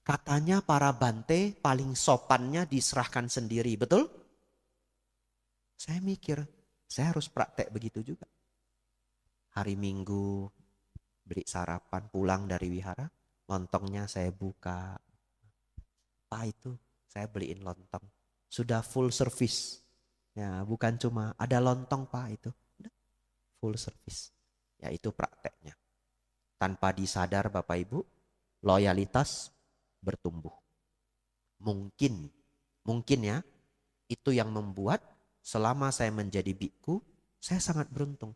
katanya para bante paling sopannya diserahkan sendiri, betul? Saya mikir, saya harus praktek begitu juga. Hari Minggu beli sarapan, pulang dari wihara, lontongnya saya buka. Apa itu? Saya beliin lontong. Sudah full service. Ya, bukan cuma ada lontong Pak itu. Full service. Ya itu prakteknya. Tanpa disadar Bapak Ibu, loyalitas bertumbuh. Mungkin ya, itu yang membuat selama saya menjadi biku, saya sangat beruntung.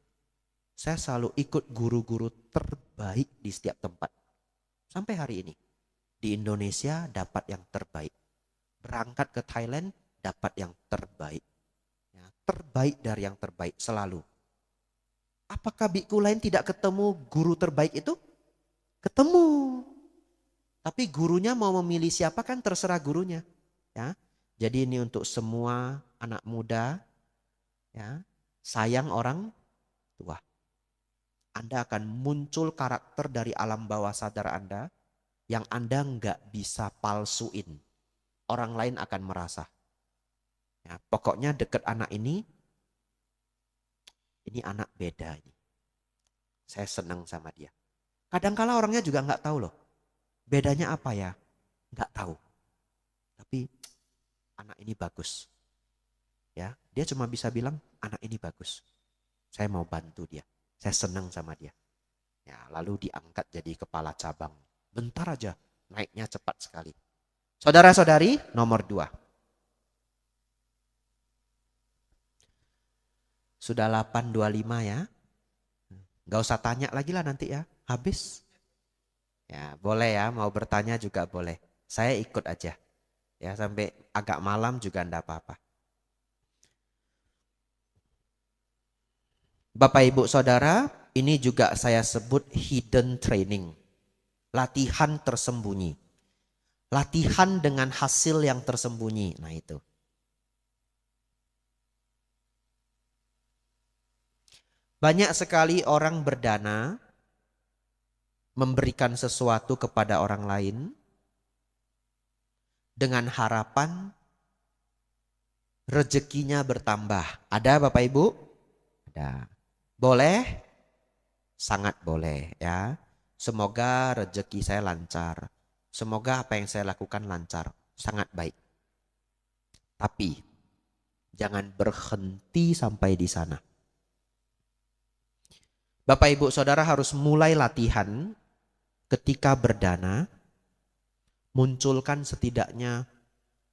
Saya selalu ikut guru-guru terbaik di setiap tempat. Sampai hari ini. Di Indonesia dapat yang terbaik. Berangkat ke Thailand dapat yang terbaik. Ya, terbaik dari yang terbaik selalu. Apakah biku lain tidak ketemu guru terbaik itu? Ketemu. Tapi gurunya mau memilih siapa kan terserah gurunya. Ya. Jadi ini untuk semua anak muda, ya, sayang orang tua. Anda akan muncul karakter dari alam bawah sadar Anda yang Anda nggak bisa palsuin. Orang lain akan merasa. Ya, pokoknya deket anak ini anak beda ini. Saya senang sama dia. Kadangkala orangnya juga nggak tahu loh. Bedanya apa ya? Nggak tahu. Tapi anak ini bagus. Ya, dia cuma bisa bilang anak ini bagus. Saya mau bantu dia. Saya senang sama dia. Ya, lalu diangkat jadi kepala cabang. Bentar aja, naiknya cepat sekali. Saudara-saudari, nomor 2. Sudah 8.25 ya. Gak usah tanya lagi lah nanti ya, habis. Ya, boleh ya, mau bertanya juga boleh. Saya ikut aja. Ya, sampai agak malam juga enggak apa-apa. Bapak Ibu Saudara, ini juga saya sebut hidden training. Latihan tersembunyi. Latihan dengan hasil yang tersembunyi. Nah itu. Banyak sekali orang berdana memberikan sesuatu kepada orang lain dengan harapan rezekinya bertambah. Ada Bapak Ibu? Ada. Boleh? Sangat boleh ya. Semoga rezeki saya lancar. Semoga apa yang saya lakukan lancar. Sangat baik. Tapi jangan berhenti sampai di sana. Bapak Ibu Saudara harus mulai latihan ketika berdana, munculkan setidaknya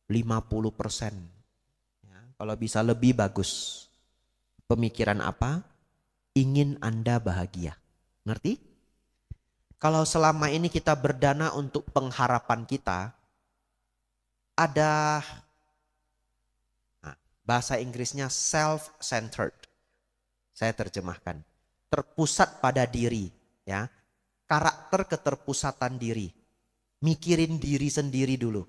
50%. Ya, kalau bisa lebih bagus. Pemikiran apa? Ingin Anda bahagia. Ngerti? Kalau selama ini kita berdana untuk pengharapan kita, ada bahasa Inggrisnya self-centered. Saya terjemahkan. Terpusat pada diri, ya. Karakter keterpusatan diri. Mikirin diri sendiri dulu.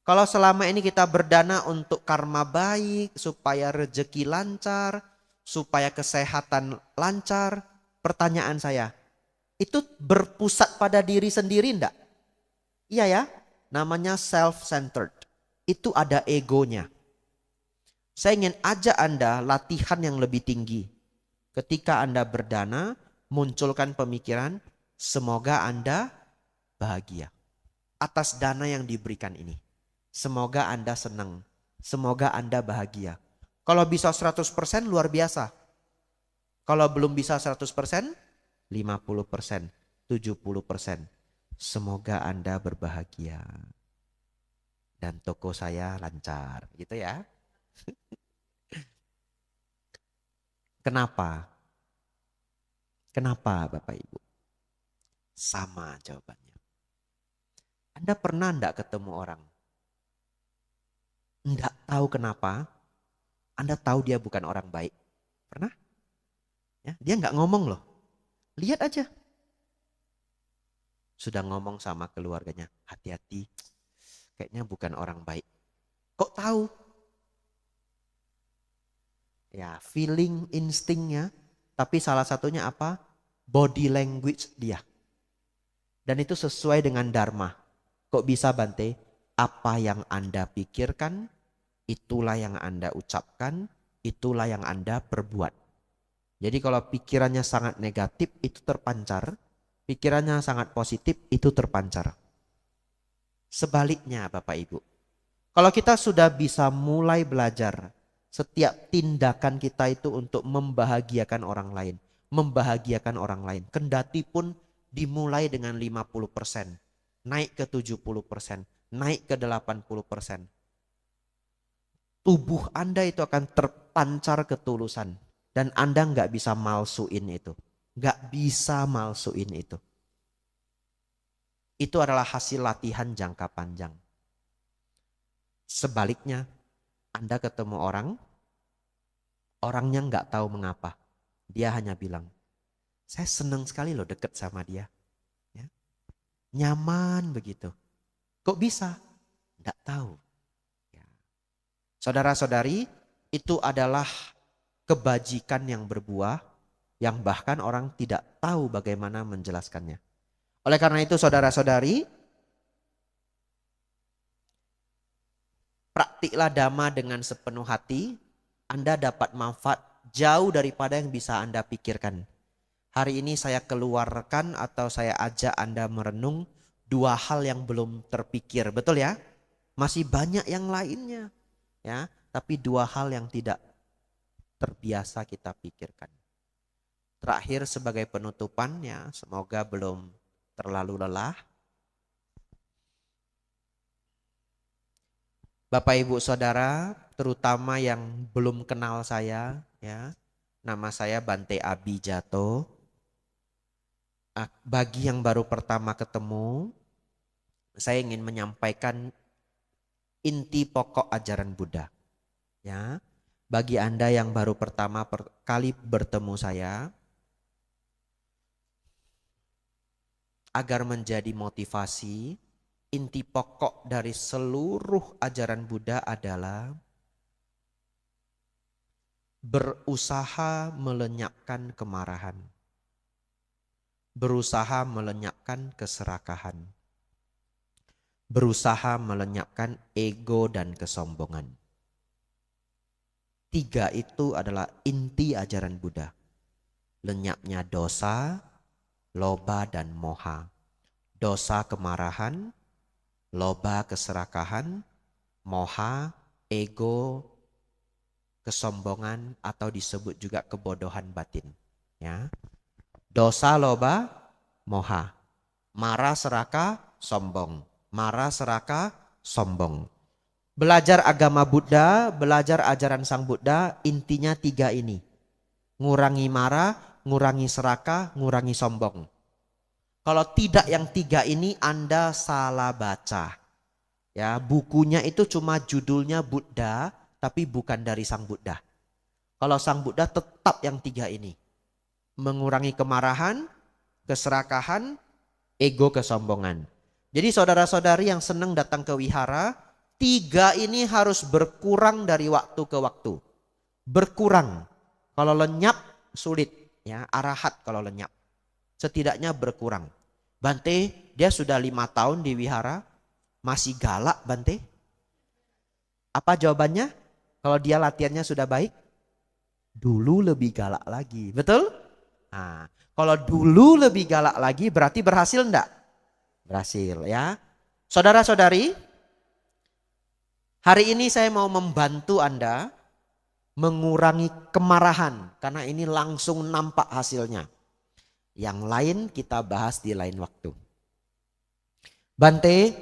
Kalau selama ini kita berdana untuk karma baik, supaya rezeki lancar, supaya kesehatan lancar, pertanyaan saya, itu berpusat pada diri sendiri enggak? Iya ya, namanya self-centered. Itu ada egonya. Saya ingin ajak Anda latihan yang lebih tinggi. Ketika Anda berdana, munculkan pemikiran, semoga Anda bahagia atas dana yang diberikan ini. Semoga Anda senang. Semoga Anda bahagia. Kalau bisa 100% luar biasa. Kalau belum bisa 100%, 50%, 70%. Semoga Anda berbahagia. Dan toko saya lancar. Gitu ya. Kenapa? Kenapa Bapak Ibu? Sama jawabannya. Anda pernah enggak ketemu orang? Enggak tahu kenapa, Anda tahu dia bukan orang baik. Pernah? Ya, dia enggak ngomong loh. Lihat aja. Sudah ngomong sama keluarganya, hati-hati, kayaknya bukan orang baik. Kok tahu? Ya, feeling, instingnya. Tapi salah satunya apa? Body language dia. Dan itu sesuai dengan dharma. Kok bisa Bante? Apa yang Anda pikirkan, itulah yang Anda ucapkan, itulah yang Anda perbuat. Jadi kalau pikirannya sangat negatif, itu terpancar. Pikirannya sangat positif, itu terpancar. Sebaliknya Bapak Ibu. Kalau kita sudah bisa mulai belajar, setiap tindakan kita itu untuk membahagiakan orang lain. Membahagiakan orang lain. Kendati pun dimulai dengan 50%. Naik ke 70%. Naik ke 80%. Tubuh Anda itu akan terpancar ketulusan. Dan Anda nggak bisa malsuin itu. Nggak bisa malsuin itu. Itu adalah hasil latihan jangka panjang. Sebaliknya, Anda ketemu orang, orangnya nggak tahu mengapa. Dia hanya bilang, saya senang sekali loh deket sama dia. Ya. Nyaman begitu. Kok bisa? Nggak tahu. Ya. Saudara-saudari, itu adalah kebajikan yang berbuah, yang bahkan orang tidak tahu bagaimana menjelaskannya. Oleh karena itu saudara-saudari, praktiklah dhamma dengan sepenuh hati, Anda dapat manfaat jauh daripada yang bisa Anda pikirkan. Hari ini saya keluarkan atau saya ajak Anda merenung dua hal yang belum terpikir, betul ya? Masih banyak yang lainnya, ya. Tapi dua hal yang tidak terbiasa kita pikirkan. Terakhir sebagai penutupannya, semoga belum terlalu lelah. Bapak Ibu Saudara, terutama yang belum kenal saya, ya. Nama saya Bante Abijato. Bagi yang baru pertama ketemu, saya ingin menyampaikan inti pokok ajaran Buddha. Ya. Bagi Anda yang baru pertama kali bertemu saya, agar menjadi motivasi, inti pokok dari seluruh ajaran Buddha adalah berusaha melenyapkan kemarahan, berusaha melenyapkan keserakahan, berusaha melenyapkan ego dan kesombongan. Tiga itu adalah inti ajaran Buddha. Lenyapnya dosa, loba dan moha. Dosa kemarahan, loba keserakahan, moha, ego, kesombongan atau disebut juga kebodohan batin. Ya. Dosa, loba, moha. Marah, serakah, sombong. Marah, serakah, sombong. Belajar agama Buddha, belajar ajaran Sang Buddha, intinya tiga ini. Ngurangi marah, ngurangi serakah, ngurangi sombong. Kalau tidak yang 3 ini Anda salah baca. Ya, bukunya itu cuma judulnya Buddha, tapi bukan dari Sang Buddha. Kalau Sang Buddha tetap yang 3 ini. Mengurangi kemarahan, keserakahan, ego, kesombongan. Jadi saudara-saudari yang senang datang ke wihara, 3 ini harus berkurang dari waktu ke waktu. Berkurang. Kalau lenyap sulit, ya, arahat kalau lenyap. Setidaknya berkurang. Bante, dia sudah 5 tahun di wihara, masih galak Bante. Apa jawabannya? Kalau dia latihannya sudah baik, dulu lebih galak lagi. Betul? Nah, kalau dulu lebih galak lagi berarti berhasil enggak? Berhasil ya. Saudara-saudari, hari ini saya mau membantu Anda mengurangi kemarahan karena ini langsung nampak hasilnya. Yang lain kita bahas di lain waktu. Bante,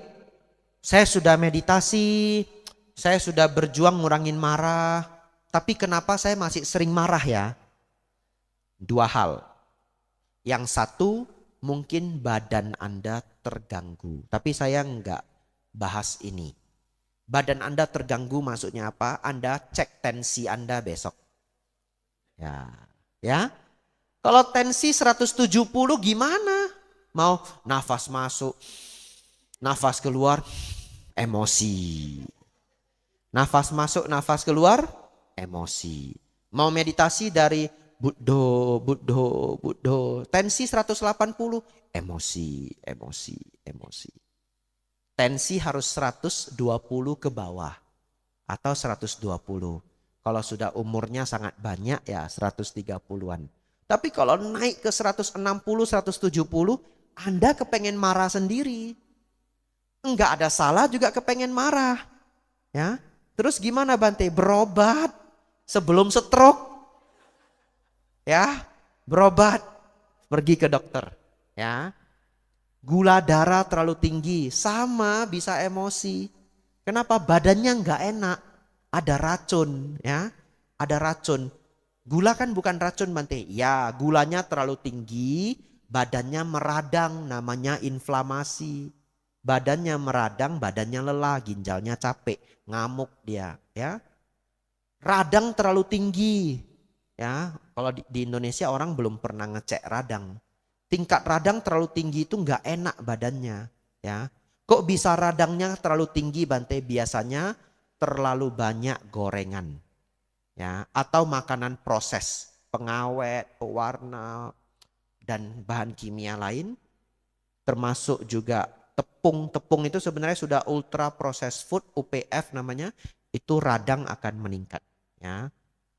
saya sudah meditasi, saya sudah berjuang ngurangin marah, tapi kenapa saya masih sering marah ya? 2 hal. Yang satu, mungkin badan Anda terganggu, tapi saya enggak bahas ini. Badan Anda terganggu maksudnya apa? Anda cek tensi Anda besok. Ya. Kalau tensi 170 gimana? Mau nafas masuk, nafas keluar, emosi. Nafas masuk, nafas keluar, emosi. Mau meditasi dari Buddho, Buddho, Buddho. Tensi 180, emosi, emosi, emosi. Tensi harus 120 ke bawah atau 120. Kalau sudah umurnya sangat banyak ya 130-an. Tapi kalau naik ke 160, 170, Anda kepengen marah sendiri. Enggak ada salah juga kepengen marah. Ya. Terus gimana Bante? Berobat sebelum stroke. Ya, berobat. Pergi ke dokter. Ya. Gula darah terlalu tinggi, sama bisa emosi. Kenapa? Badannya enggak enak. Ada racun, ya. Ada racun. Gula kan bukan racun Bante. Ya, gulanya terlalu tinggi, badannya meradang, namanya inflamasi. Badannya meradang, badannya lelah, ginjalnya capek, ngamuk dia, ya. Radang terlalu tinggi. Ya, kalau di Indonesia orang belum pernah ngecek radang. Tingkat radang terlalu tinggi itu nggak enak badannya, ya. Kok bisa radangnya terlalu tinggi Bante? Biasanya terlalu banyak gorengan. Ya, atau makanan proses, pengawet, pewarna, dan bahan kimia lain, termasuk juga tepung. Tepung itu sebenarnya sudah ultra processed food, UPF namanya, itu radang akan meningkat. Ya.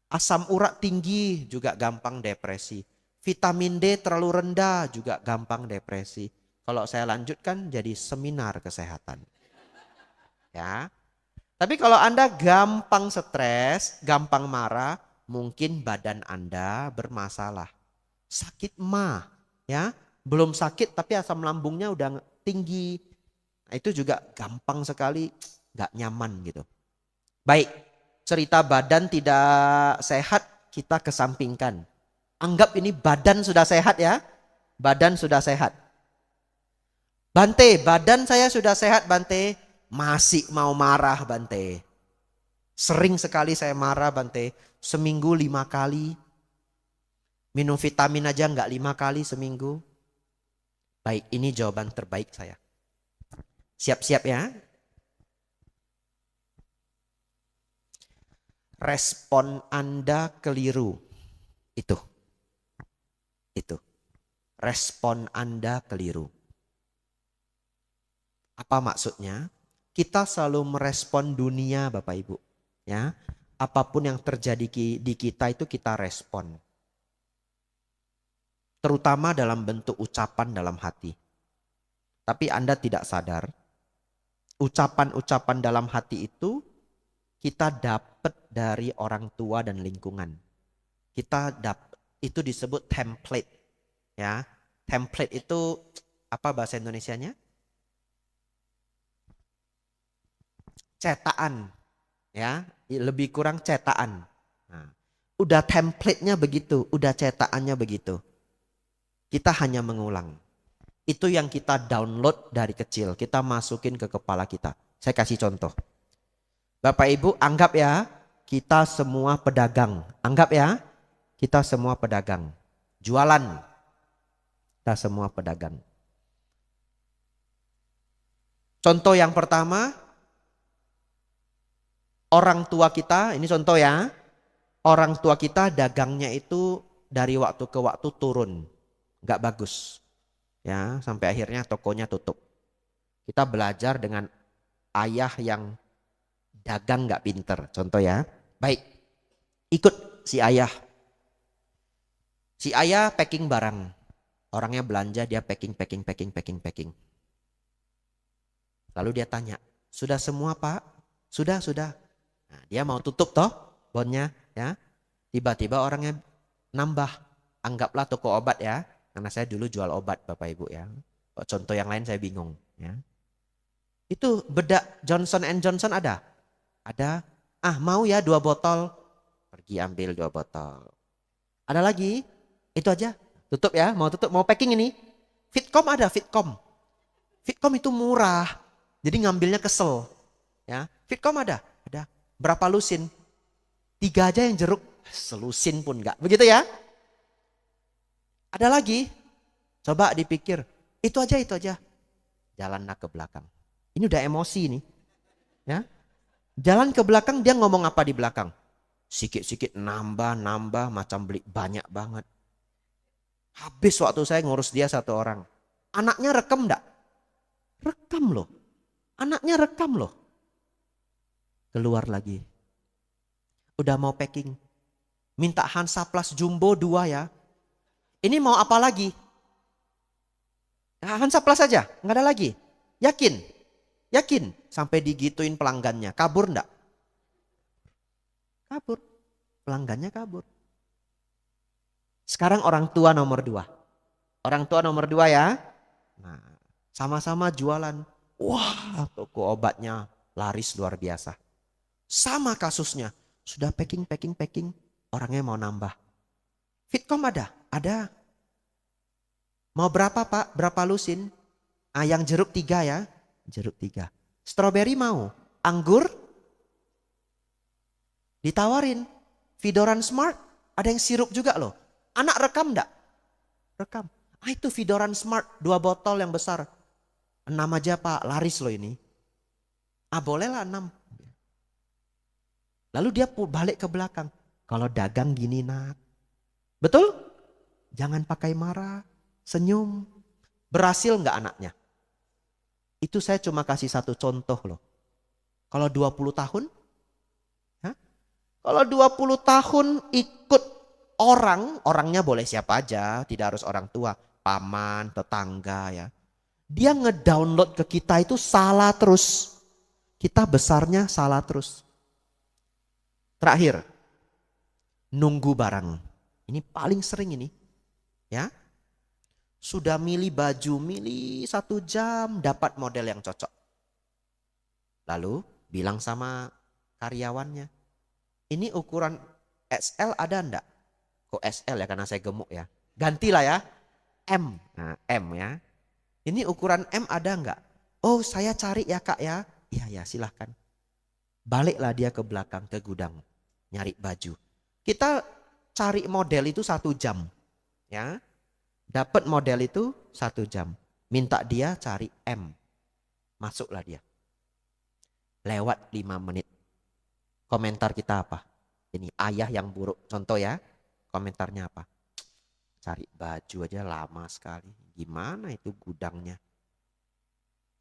Asam urat tinggi juga gampang depresi. Vitamin D terlalu rendah juga gampang depresi. Kalau saya lanjutkan jadi seminar kesehatan. Ya. Tapi kalau Anda gampang stres, gampang marah, mungkin badan Anda bermasalah. Sakit mah, ya. Belum sakit tapi asam lambungnya udah tinggi. Nah, itu juga gampang sekali gak nyaman gitu. Baik, cerita badan tidak sehat kita kesampingkan. Anggap ini badan sudah sehat ya. Badan sudah sehat. Bante, badan saya sudah sehat Bante. Masih mau marah Bante. Sering sekali saya marah Bante. Seminggu 5 kali. Minum vitamin aja enggak 5 kali seminggu. Baik, ini jawaban terbaik saya. Siap-siap ya. Respon Anda keliru. Itu. Respon Anda keliru. Apa maksudnya? Kita selalu merespon dunia Bapak Ibu. Ya, apapun yang terjadi di kita itu kita respon. Terutama dalam bentuk ucapan dalam hati. Tapi Anda tidak sadar. Ucapan-ucapan dalam hati itu kita dapat dari orang tua dan lingkungan. Kita dapat, itu disebut template. Ya, template itu apa bahasa Indonesianya? Cetakan, ya, lebih kurang cetakan. Nah, Udah template-nya begitu, udah cetakannya begitu. Kita hanya mengulang. Itu yang kita download dari kecil, kita masukin ke kepala kita. Saya kasih contoh. Bapak Ibu anggap ya, kita semua pedagang. Anggap ya, kita semua pedagang. Jualan. Kita semua pedagang. Contoh yang pertama, orang tua kita, ini contoh ya. Orang tua kita dagangnya itu dari waktu ke waktu turun. Nggak bagus. Ya, sampai akhirnya tokonya tutup. Kita belajar dengan ayah yang dagang nggak pinter. Contoh ya. Baik, ikut si ayah. Si ayah packing barang. Orangnya belanja, dia packing. Lalu dia tanya, sudah semua Pak? Sudah. Nah, dia mau tutup toh bonnya ya. Tiba-tiba orangnya nambah. Anggaplah toko obat ya. Karena saya dulu jual obat Bapak Ibu ya. Contoh yang lain saya bingung ya. Itu bedak Johnson Johnson ada? Ada. Ah mau ya 2 botol. Pergi ambil 2 botol. Ada lagi? Itu aja. Tutup ya. Mau tutup, mau packing ini. Fitcom ada, Fitcom. Fitcom itu murah. Jadi ngambilnya kesel. Ya, Fitcom ada. Berapa lusin? 3 aja yang jeruk. Selusin pun enggak. Begitu ya. Ada lagi? Coba dipikir. Itu aja. Jalanlah ke belakang. Ini udah emosi nih. Ya. Jalan ke belakang, dia ngomong apa di belakang? Sikit-sikit nambah macam beli banyak banget. Habis waktu saya ngurus dia 1 orang. Anaknya rekam enggak? Rekam loh. Anaknya rekam loh. Keluar lagi. Udah mau packing. Minta Hansaplast Jumbo 2 ya. Ini mau apa lagi? Hansaplast saja, nggak ada lagi. Yakin? Sampai digituin pelanggannya. Kabur enggak? Kabur. Pelanggannya kabur. Sekarang orang tua nomor 2. Orang tua nomor 2 ya. Nah, sama-sama jualan. Wah, toko obatnya laris luar biasa. Sama kasusnya. Sudah packing. Orangnya mau nambah. Fitcom ada? Ada. Mau berapa Pak? Berapa lusin? Yang jeruk 3 ya. Jeruk 3. Strawberry mau? Anggur? Ditawarin. Vidoran Smart? Ada yang sirup juga loh. Anak rekam enggak? Rekam. Itu Vidoran Smart 2 botol yang besar. 6 aja Pak, laris loh ini. Bolehlah 6. Lalu dia balik ke belakang. Kalau dagang gini nak. Betul? Jangan pakai marah. Senyum. Berhasil enggak anaknya? Itu saya cuma kasih 1 contoh loh. Kalau 20 tahun? Kalau 20 tahun ikut orangnya boleh siapa aja. Tidak harus orang tua. Paman, tetangga ya. Dia ngedownload ke kita itu salah terus. Kita besarnya salah terus. Terakhir, nunggu barang. Ini paling sering ini. Ya. Sudah milih baju, milih 1 jam, dapat model yang cocok. Lalu bilang sama karyawannya, ini ukuran XL ada enggak? Kok XL ya karena saya gemuk ya. Gantilah ya, M. Nah, M ya. Ini ukuran M ada enggak? Oh saya cari ya kak ya. Iya silahkan. Baliklah dia ke belakang ke gudang. Nyari baju. Kita cari model itu 1 jam. Ya. Dapat model itu 1 jam. Minta dia cari M. Masuklah dia. Lewat 5 menit. Komentar kita apa? Ini ayah yang buruk. Contoh ya. Komentarnya apa? Cari baju aja lama sekali. Gimana itu gudangnya?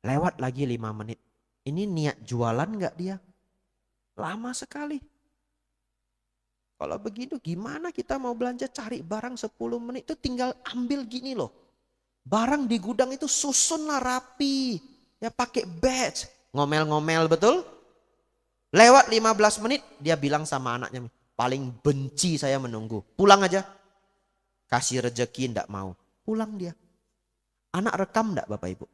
Lewat lagi 5 menit. Ini niat jualan enggak dia? Lama sekali. Kalau begitu gimana kita mau belanja cari barang 10 menit itu tinggal ambil gini loh. Barang di gudang itu susun lah rapi. Ya pakai batch. Ngomel-ngomel betul? Lewat 15 menit dia bilang sama anaknya. Paling benci saya menunggu. Pulang aja. Kasih rejeki enggak mau. Pulang dia. Anak rekam enggak Bapak Ibu?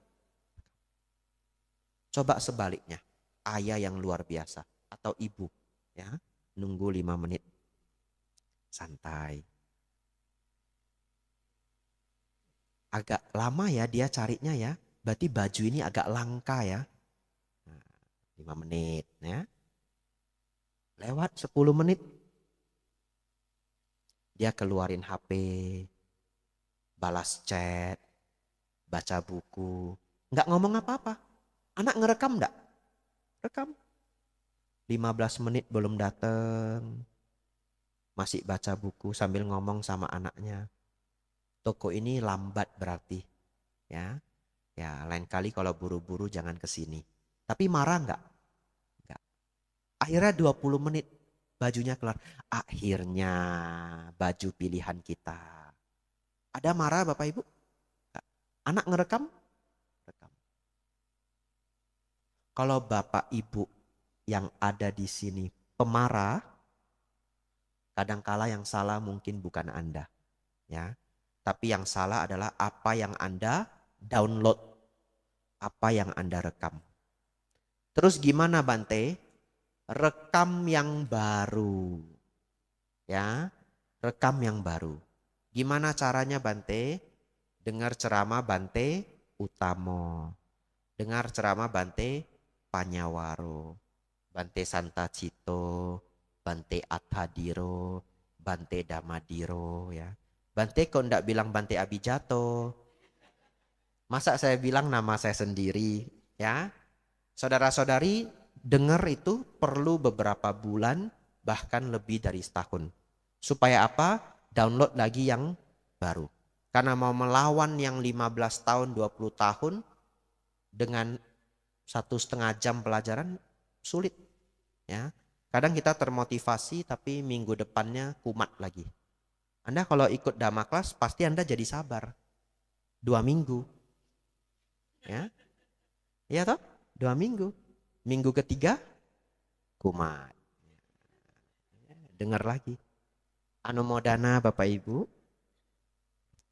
Coba sebaliknya. Ayah yang luar biasa. Atau ibu. Ya, nunggu 5 menit. santai. Agak lama ya dia carinya ya, berarti baju ini agak langka ya. Nah, 5 menit ya. Lewat 10 menit, dia keluarin HP, balas chat, baca buku. Nggak ngomong apa-apa. Anak ngerekam nggak? Rekam. 15 menit belum datang. Masih baca buku sambil ngomong sama anaknya. Toko ini lambat berarti. Ya, ya lain kali kalau buru-buru jangan ke sini. Tapi marah nggak? Nggak. Akhirnya 20 menit bajunya keluar. Akhirnya baju pilihan kita. Ada marah Bapak Ibu? Nggak. Anak ngerekam? Rekam. Kalau Bapak Ibu yang ada di sini pemarah, kadangkala yang salah mungkin bukan Anda, ya. Tapi yang salah adalah apa yang Anda download, apa yang Anda rekam. Terus gimana Bante? Rekam yang baru. Ya, rekam yang baru. Gimana caranya Bante? Dengar ceramah Bante Utamo. Dengar ceramah Bante Panyawaro. Bante Santacito, Bante Atadiro, Bante Damadiro ya. Bante kok enggak bilang Bante Abijato? Masa saya bilang nama saya sendiri ya? Saudara-saudari, dengar itu perlu beberapa bulan bahkan lebih dari setahun. Supaya apa? Download lagi yang baru. Karena mau melawan yang 15 tahun, 20 tahun dengan 1,5 jam pelajaran sulit. Ya. Kadang kita termotivasi tapi minggu depannya kumat lagi. Anda kalau ikut Dhamma kelas pasti Anda jadi sabar. 2 minggu. Ya. Iya toh? 2 minggu. Minggu ketiga kumat. Dengar lagi. Anumodana Bapak Ibu.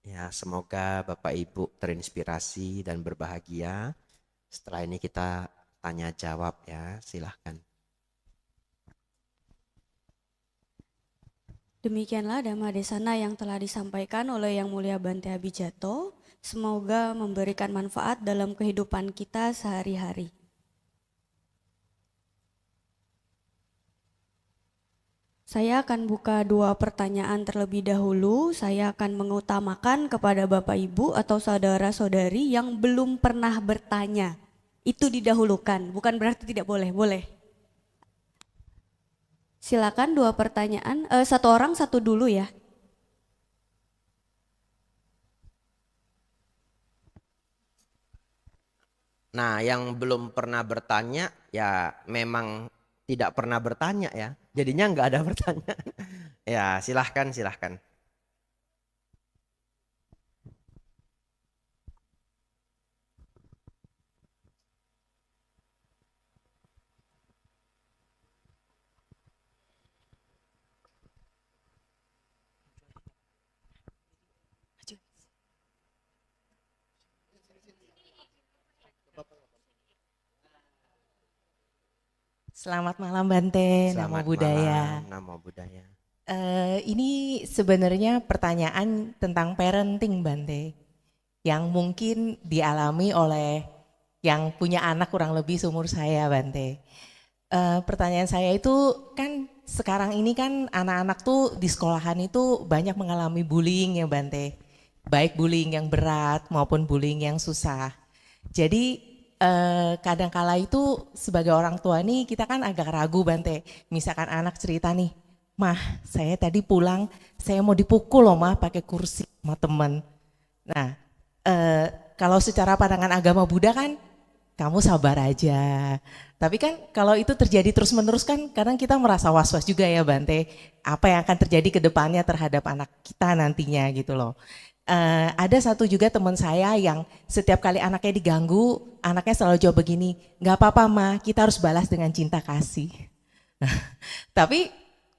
Ya, semoga Bapak Ibu terinspirasi dan berbahagia. Setelah ini kita tanya jawab ya, silahkan. Demikianlah Dhamma Desana yang telah disampaikan oleh Yang Mulia Bante Abijato. Semoga memberikan manfaat dalam kehidupan kita sehari-hari. Saya akan buka 2 pertanyaan terlebih dahulu. Saya akan mengutamakan kepada Bapak Ibu atau saudara-saudari yang belum pernah bertanya. Itu didahulukan, bukan berarti tidak boleh, boleh. Silakan 2 pertanyaan, 1 orang 1 dulu ya. Nah, yang belum pernah bertanya ya memang tidak pernah bertanya ya. Jadinya nggak ada pertanyaan. Ya, silahkan, silahkan. Selamat malam Bante, Namo Selamat Buddhaya. malam, Namo Buddhaya. Ini sebenarnya pertanyaan tentang parenting Bante, yang mungkin dialami oleh yang punya anak kurang lebih seumur saya Bante. Pertanyaan saya itu kan sekarang ini kan anak-anak tuh di sekolahan itu banyak mengalami bullying ya Bante, baik bullying yang berat maupun bullying yang susah. Jadi kadangkala itu sebagai orang tua nih kita kan agak ragu Bante. Misalkan anak cerita nih, "Mah, saya tadi pulang, saya mau dipukul loh mah pakai kursi sama teman." Nah, kalau secara pandangan agama Buddha kan kamu sabar aja. Tapi kan kalau itu terjadi terus-menerus kan kadang kita merasa was-was juga ya Bante. Apa yang akan terjadi ke depannya terhadap anak kita nantinya gitu loh. Ada satu juga teman saya yang setiap kali anaknya diganggu, anaknya selalu jawab begini, "Gak apa-apa Ma, kita harus balas dengan cinta kasih." Nah, tapi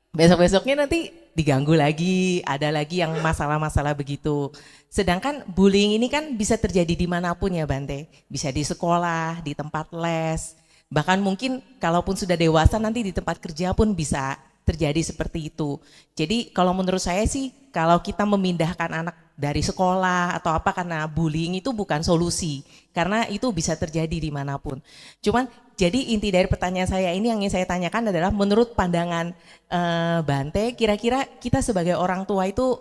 besok-besoknya nanti diganggu lagi, ada lagi yang masalah-masalah begitu. Sedangkan bullying ini kan bisa terjadi dimanapun ya Bante, bisa di sekolah, di tempat les, bahkan mungkin kalaupun sudah dewasa nanti di tempat kerja pun bisa terjadi seperti itu. Jadi kalau menurut saya sih, kalau kita memindahkan anak dari sekolah atau apa karena bullying itu bukan solusi, karena itu bisa terjadi dimanapun. Cuman jadi inti dari pertanyaan saya ini yang ingin saya tanyakan adalah menurut pandangan Bante, kira-kira kita sebagai orang tua itu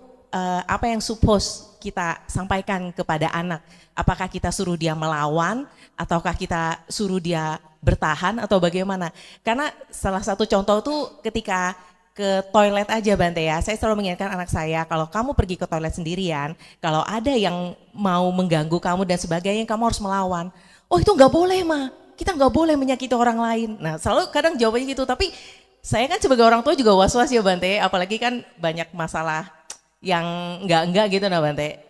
apa yang suppose kita sampaikan kepada anak? Apakah kita suruh dia melawan ataukah kita suruh dia bertahan atau bagaimana? Karena salah satu contoh tuh ketika ke toilet aja Bante ya, saya selalu mengingatkan anak saya kalau kamu pergi ke toilet sendirian, kalau ada yang mau mengganggu kamu dan sebagainya, kamu harus melawan. Oh itu nggak boleh mah, kita nggak boleh menyakiti orang lain. Nah selalu kadang jawabannya gitu, tapi saya kan sebagai orang tua juga was-was ya Bante, apalagi kan banyak masalah yang enggak gitu nah Bante.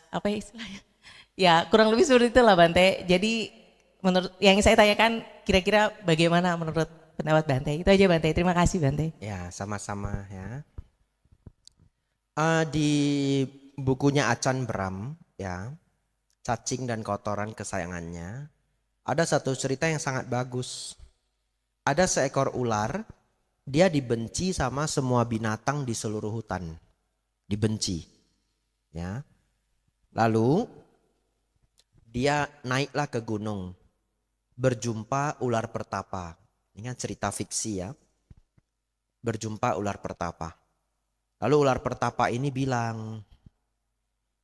Apa ya istilahnya? Ya kurang lebih seperti itulah Bante. Jadi menurut yang saya tanyakan kira-kira bagaimana menurut pendapat Bante? Itu aja Bante. Terima kasih Bante. Ya, sama-sama ya. Di bukunya Acan Bram ya, Cacing dan Kotoran Kesayangannya, ada satu cerita yang sangat bagus. Ada seekor ular, dia dibenci sama semua binatang di seluruh hutan. Dibenci. Ya. Lalu dia naiklah ke gunung, berjumpa ular pertapa. Ini kan cerita fiksi ya. Berjumpa ular pertapa. Lalu ular pertapa ini bilang,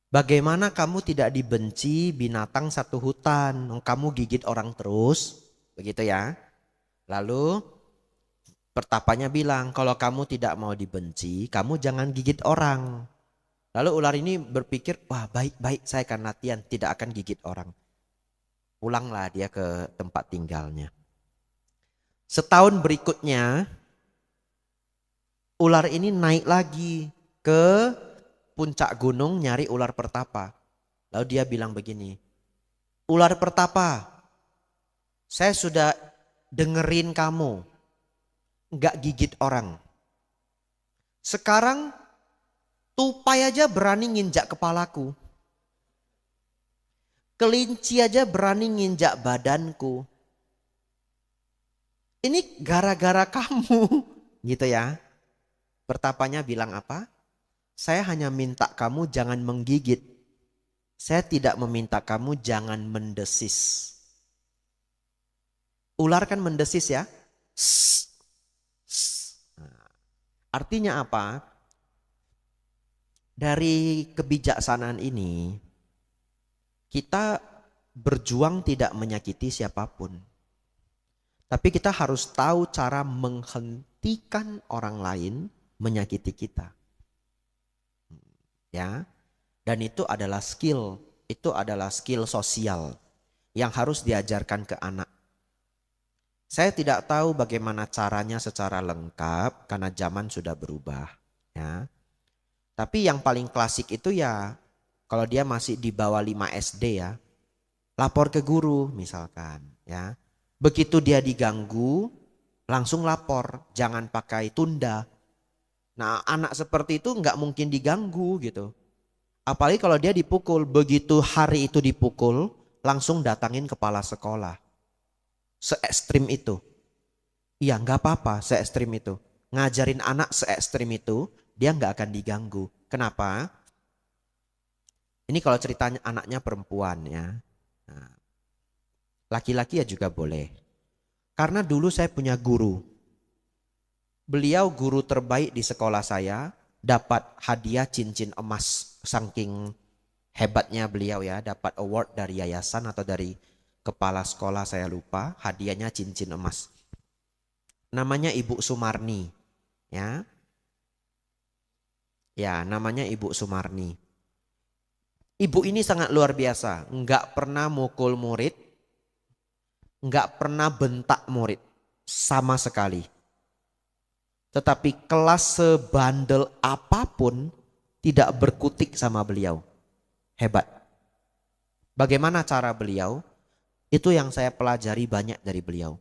bagaimana kamu tidak dibenci binatang satu hutan? Kamu gigit orang terus, begitu ya. Lalu pertapanya bilang, kalau kamu tidak mau dibenci, kamu jangan gigit orang. Lalu ular ini berpikir, wah baik-baik saya akan latihan, tidak akan gigit orang. Pulanglah dia ke tempat tinggalnya. Setahun berikutnya, ular ini naik lagi ke puncak gunung nyari ular pertapa. Lalu dia bilang begini, ular pertapa, saya sudah dengerin kamu, gak gigit orang. Sekarang tupai aja berani nginjak kepalaku. Kelinci aja berani nginjak badanku. Ini gara-gara kamu, gitu ya. Pertapanya bilang apa? Saya hanya minta kamu jangan menggigit. Saya tidak meminta kamu jangan mendesis. Ular kan mendesis ya. Artinya apa? Dari kebijaksanaan ini, kita berjuang tidak menyakiti siapapun. Tapi kita harus tahu cara menghentikan orang lain menyakiti kita. Ya. Dan itu adalah skill sosial yang harus diajarkan ke anak. Saya tidak tahu bagaimana caranya secara lengkap karena zaman sudah berubah, ya. Tapi yang paling klasik itu ya kalau dia masih di bawah 5 SD ya, lapor ke guru misalkan, ya. Begitu dia diganggu, langsung lapor, jangan pakai tunda. Nah, anak seperti itu nggak mungkin diganggu gitu. Apalagi kalau dia dipukul, begitu hari itu dipukul, langsung datangin kepala sekolah. Se-ekstrim itu. Iya nggak apa-apa se-ekstrim itu. Ngajarin anak se-ekstrim itu, dia nggak akan diganggu. Kenapa? Ini kalau ceritanya anaknya perempuan ya. Nah, laki-laki ya juga boleh. Karena dulu saya punya guru. Beliau guru terbaik di sekolah saya, dapat hadiah cincin emas. Saking hebatnya beliau ya, dapat award dari yayasan atau dari kepala sekolah saya lupa, hadiahnya cincin emas. Namanya Ibu Sumarni, ya. Ya, namanya Ibu Sumarni. Ibu ini sangat luar biasa, enggak pernah mukul murid, enggak pernah bentak murid sama sekali. Tetapi kelas sebandel apapun tidak berkutik sama beliau. Hebat. Bagaimana cara beliau? Itu yang saya pelajari banyak dari beliau.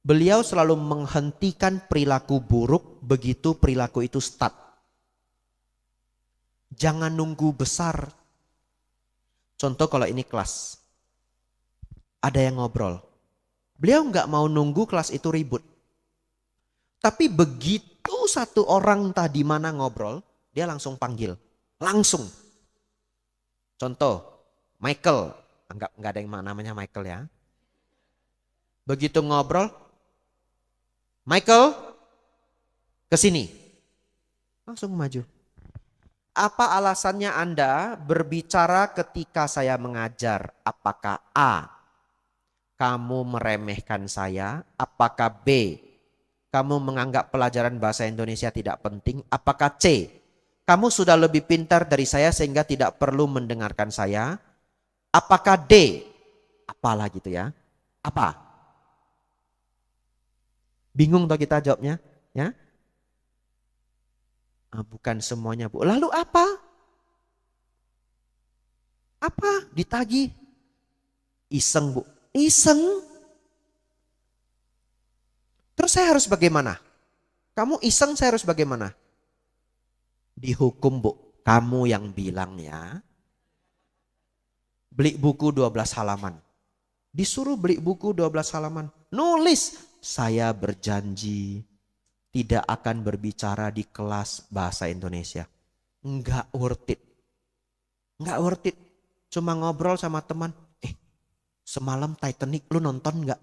Beliau selalu menghentikan perilaku buruk begitu perilaku itu start. Jangan nunggu besar. Contoh kalau ini kelas. Ada yang ngobrol. Beliau nggak mau nunggu kelas itu ribut. Tapi begitu satu orang entah di mana ngobrol, dia langsung panggil. Langsung. Contoh, Michael. Anggap nggak ada yang namanya Michael ya. Begitu ngobrol, Michael, ke sini. Langsung maju. Apa alasannya Anda berbicara ketika saya mengajar? Apakah A, kamu meremehkan saya? Apakah B, kamu menganggap pelajaran bahasa Indonesia tidak penting? Apakah C, kamu sudah lebih pintar dari saya sehingga tidak perlu mendengarkan saya? Apakah D, apalah gitu ya? Apa? Bingung toh kita jawabnya, ya? Bukan semuanya, Bu. Lalu apa? Apa? Ditagih. Iseng, Bu. Iseng. Terus saya harus bagaimana? Kamu iseng, saya harus bagaimana? Dihukum, Bu. Kamu yang bilang ya. Beli buku 12 halaman. Disuruh beli buku 12 halaman. Nulis. Saya berjanji tidak akan berbicara di kelas bahasa Indonesia. Enggak worth it. Enggak worth it. Cuma ngobrol sama teman. Semalam Titanic lu nonton enggak?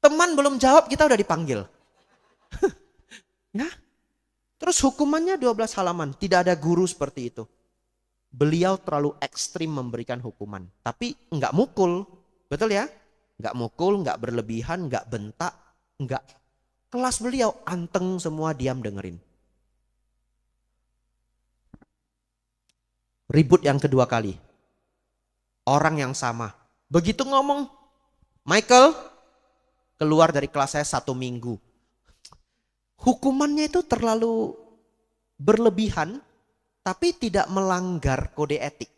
Teman belum jawab kita udah dipanggil. Ya. Terus hukumannya 12 halaman. Tidak ada guru seperti itu. Beliau terlalu ekstrim memberikan hukuman. Tapi enggak mukul. Betul ya? Enggak mukul, enggak berlebihan, enggak bentak. Enggak. Kelas beliau anteng semua diam dengerin. Ribut yang kedua kali. Orang yang sama. Begitu ngomong, Michael keluar dari kelas saya 1 minggu. Hukumannya itu terlalu berlebihan, tapi tidak melanggar kode etik.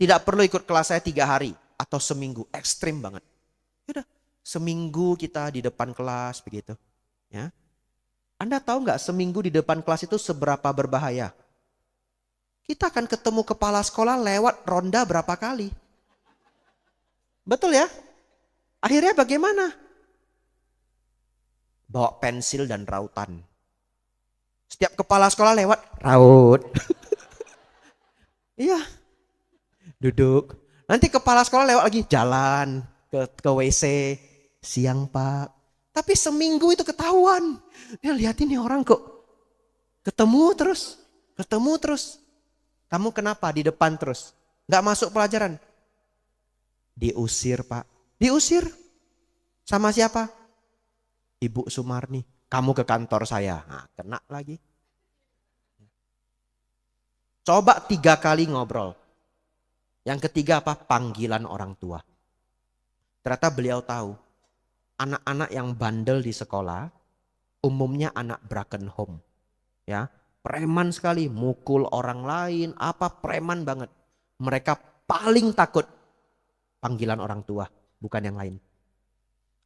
Tidak perlu ikut kelas saya 3 hari atau seminggu, ekstrim banget. Yaudah, seminggu kita di depan kelas begitu. Ya, Anda tahu nggak seminggu di depan kelas itu seberapa berbahaya? Kita akan ketemu kepala sekolah lewat ronda berapa kali? Betul ya? Akhirnya bagaimana? Bawa pensil dan rautan. Setiap kepala sekolah lewat, raut. Iya. Duduk. Nanti kepala sekolah lewat lagi, jalan ke WC. Siang Pak. Tapi seminggu itu ketahuan. Dia lihatin nih orang kok ketemu terus. Kamu kenapa di depan terus? Gak masuk pelajaran. Diusir Pak. Diusir. Sama siapa? Ibu Sumarni. Kamu ke kantor saya. Nah, kena lagi. Coba 3 kali ngobrol. Yang ketiga apa? Panggilan orang tua. Ternyata beliau tahu. Anak-anak yang bandel di sekolah. Umumnya anak broken home. Ya, preman sekali. Mukul orang lain. Preman banget. Mereka paling takut panggilan orang tua. Bukan yang lain.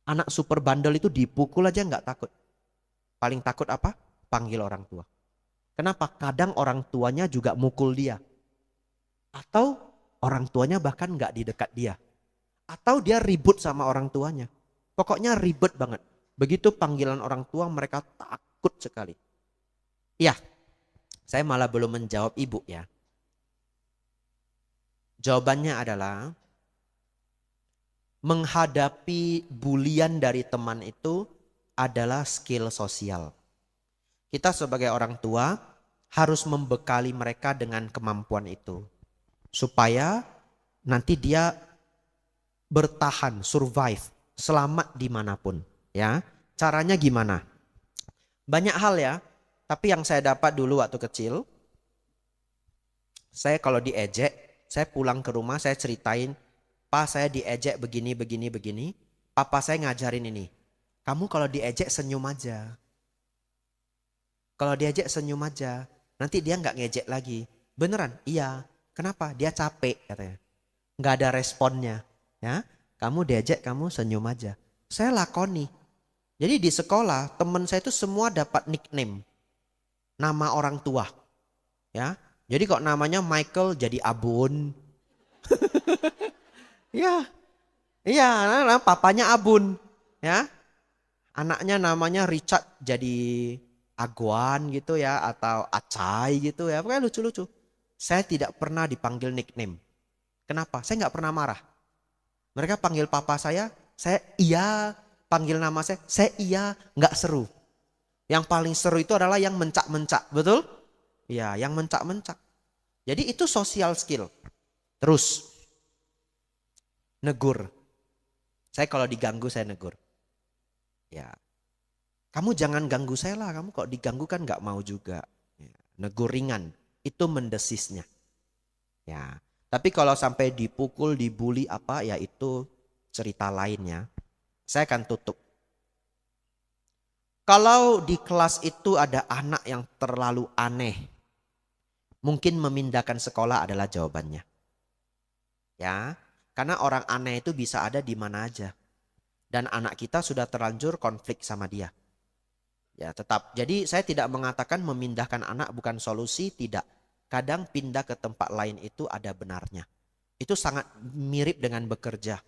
Anak super bandel itu dipukul aja nggak takut. Paling takut apa? Panggil orang tua. Kenapa? Kadang orang tuanya juga mukul dia. Atau orang tuanya bahkan nggak di dekat dia. Atau dia ribut sama orang tuanya. Pokoknya ribet banget. Begitu panggilan orang tua mereka takut sekali. Iya, saya malah belum menjawab ibu ya. Jawabannya adalah menghadapi bulian dari teman itu adalah skill sosial. Kita sebagai orang tua harus membekali mereka dengan kemampuan itu. Supaya nanti dia bertahan, survive, selamat dimanapun. Ya, caranya gimana? Banyak hal ya, tapi yang saya dapat dulu waktu kecil, saya kalau diejek, saya pulang ke rumah, saya ceritain, Pak saya diejek begini. Papa saya ngajarin ini. Kamu kalau diejek senyum aja. Kalau diejek senyum aja. Nanti dia nggak ngejek lagi. Beneran? Iya. Kenapa? Dia capek katanya. Nggak ada responnya. Ya, kamu diejek kamu senyum aja. Saya lakoni. Jadi di sekolah teman saya itu semua dapat nickname. Nama orang tua. Ya. Jadi kok namanya Michael jadi Abun. Iya. Iya, papanya Abun, ya. Anaknya namanya Richard jadi Aguan gitu ya, atau Acai gitu ya, pokoknya lucu-lucu. Saya tidak pernah dipanggil nickname. Kenapa? Saya nggak pernah marah. Mereka panggil papa saya iya. Panggil nama saya iya. Nggak seru. Yang paling seru itu adalah yang mencak-mencak, betul? Iya, yang mencak-mencak. Jadi itu social skill. Terus, negur. Saya kalau diganggu saya negur. Ya, kamu jangan ganggu saya lah, kamu kok diganggu kan nggak mau juga. Ya, negur ringan, itu mendesisnya. Ya, tapi kalau sampai dipukul, dibully apa, ya itu cerita lainnya. Saya akan tutup. Kalau di kelas itu ada anak yang terlalu aneh, mungkin memindahkan sekolah adalah jawabannya. Ya, karena orang aneh itu bisa ada di mana aja. Dan anak kita sudah terlanjur konflik sama dia. Ya, tetap. Jadi saya tidak mengatakan memindahkan anak bukan solusi, tidak. Kadang pindah ke tempat lain itu ada benarnya. Itu sangat mirip dengan bekerja.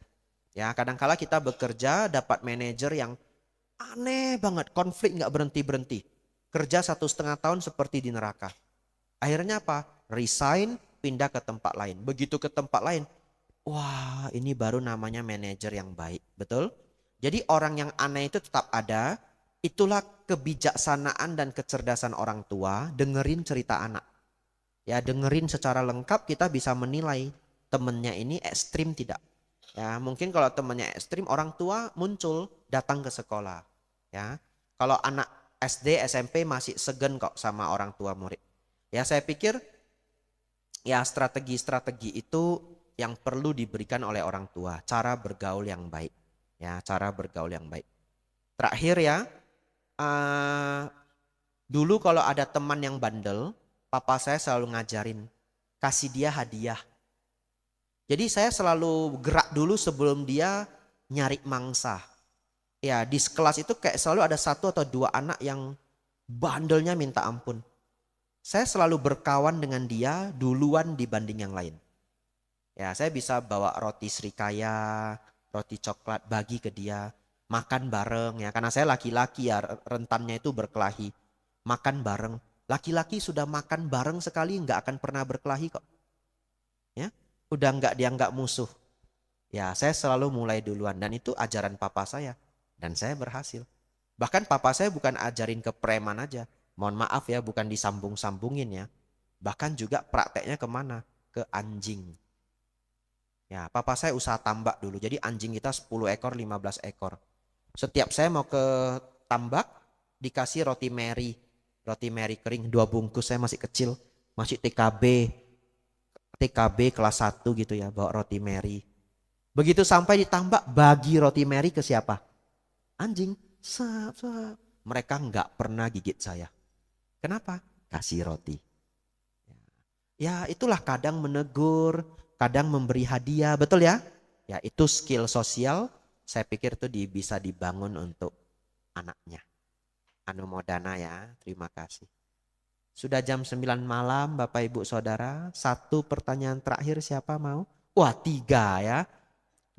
Ya, kadangkala kita bekerja dapat manajer yang aneh banget, konflik nggak berhenti-berhenti. Kerja 1,5 tahun seperti di neraka. Akhirnya apa? Resign, pindah ke tempat lain. Begitu ke tempat lain, wah ini baru namanya manajer yang baik, betul? Jadi orang yang aneh itu tetap ada. Itulah kebijaksanaan dan kecerdasan orang tua, dengerin cerita anak. Ya, dengerin secara lengkap kita bisa menilai temennya ini ekstrim tidak. Ya, mungkin kalau temennya ekstrim orang tua muncul datang ke sekolah. Ya, kalau anak SD, SMP masih segan kok sama orang tua murid. Ya, saya pikir ya strategi-strategi itu yang perlu diberikan oleh orang tua, cara bergaul yang baik. Ya, cara bergaul yang baik. Terakhir ya, dulu kalau ada teman yang bandel, papa saya selalu ngajarin kasih dia hadiah. Jadi saya selalu gerak dulu sebelum dia nyari mangsa. Ya, di kelas itu kayak selalu ada 1 atau 2 anak yang bandelnya minta ampun. Saya selalu berkawan dengan dia duluan dibanding yang lain. Ya, saya bisa bawa roti srikaya, roti coklat bagi ke dia, makan bareng ya. Karena saya laki-laki ya, rentannya itu berkelahi. Makan bareng. Laki-laki sudah makan bareng sekali nggak akan pernah berkelahi kok. Ya, udah nggak dianggap musuh. Ya, saya selalu mulai duluan dan itu ajaran papa saya dan saya berhasil. Bahkan papa saya bukan ajarin ke preman aja. Mohon maaf ya, bukan disambung-sambungin ya. Bahkan juga prakteknya kemana? Ke anjing. Ya, papa saya usaha tambak dulu. Jadi anjing kita 10 ekor, 15 ekor. Setiap saya mau ke tambak, dikasih roti Mary. Roti Mary kering, 2 bungkus, saya masih kecil. Masih TKB kelas 1 gitu ya, bawa roti Mary. Begitu sampai di tambak, bagi roti Mary ke siapa? Anjing. Sap, sap. Mereka nggak pernah gigit saya. Kenapa? Kasih roti. Ya itulah kadang menegur, kadang memberi hadiah, betul ya? Ya itu skill sosial, saya pikir itu bisa dibangun untuk anaknya. Anumodana ya, terima kasih. Sudah jam 9 malam Bapak Ibu Saudara, 1 pertanyaan terakhir siapa mau? Wah 3 ya,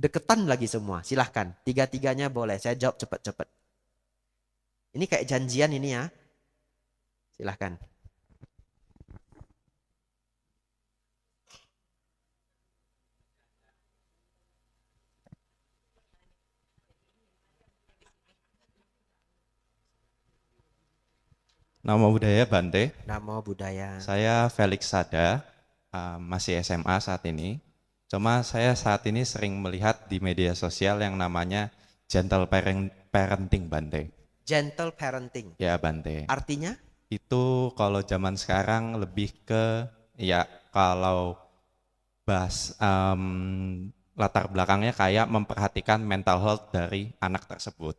deketan lagi semua, silahkan. 3-3-nya boleh, saya jawab cepat-cepat. Ini kayak janjian ini ya, silahkan. Nama budaya Bante. Namo Buddhaya. Saya Felix Sada, masih SMA saat ini. Cuma saya saat ini sering melihat di media sosial yang namanya gentle parenting Bante. Gentle parenting. Ya Bante. Artinya? Itu kalau zaman sekarang lebih ke ya kalau bahas latar belakangnya kayak memperhatikan mental health dari anak tersebut.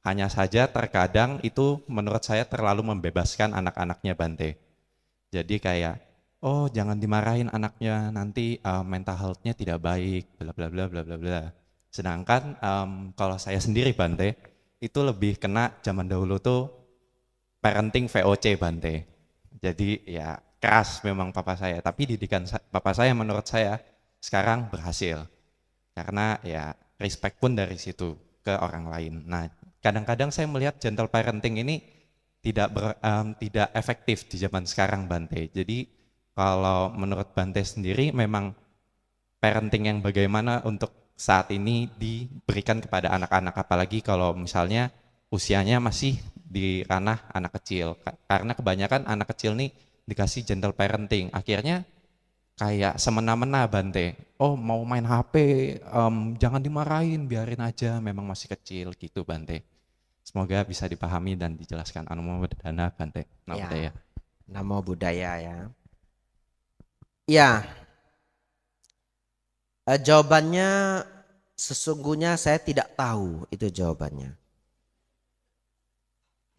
Hanya saja terkadang itu menurut saya terlalu membebaskan anak-anaknya Bante. Jadi kayak, oh jangan dimarahin anaknya, nanti mental health-nya tidak baik, bla bla bla bla bla bla. Sedangkan kalau saya sendiri Bante, itu lebih kena zaman dahulu tuh parenting VOC Bante. Jadi ya keras memang papa saya, tapi didikan papa saya menurut saya sekarang berhasil. Karena ya respect pun dari situ ke orang lain. Nah, kadang-kadang saya melihat gentle parenting ini tidak efektif di zaman sekarang, Bante. Jadi kalau menurut Bante sendiri memang parenting yang bagaimana untuk saat ini diberikan kepada anak-anak, apalagi kalau misalnya usianya masih di ranah anak kecil. Karena kebanyakan anak kecil nih dikasih gentle parenting, akhirnya kayak semena-mena, Bante. Oh, mau main HP, jangan dimarahin, biarin aja, memang masih kecil gitu, Bante. Semoga bisa dipahami dan dijelaskan. Namo Buddhaya, Bante. Namo Ya, Buddhaya. namo buddhaya ya. Ya, jawabannya sesungguhnya saya tidak tahu itu jawabannya.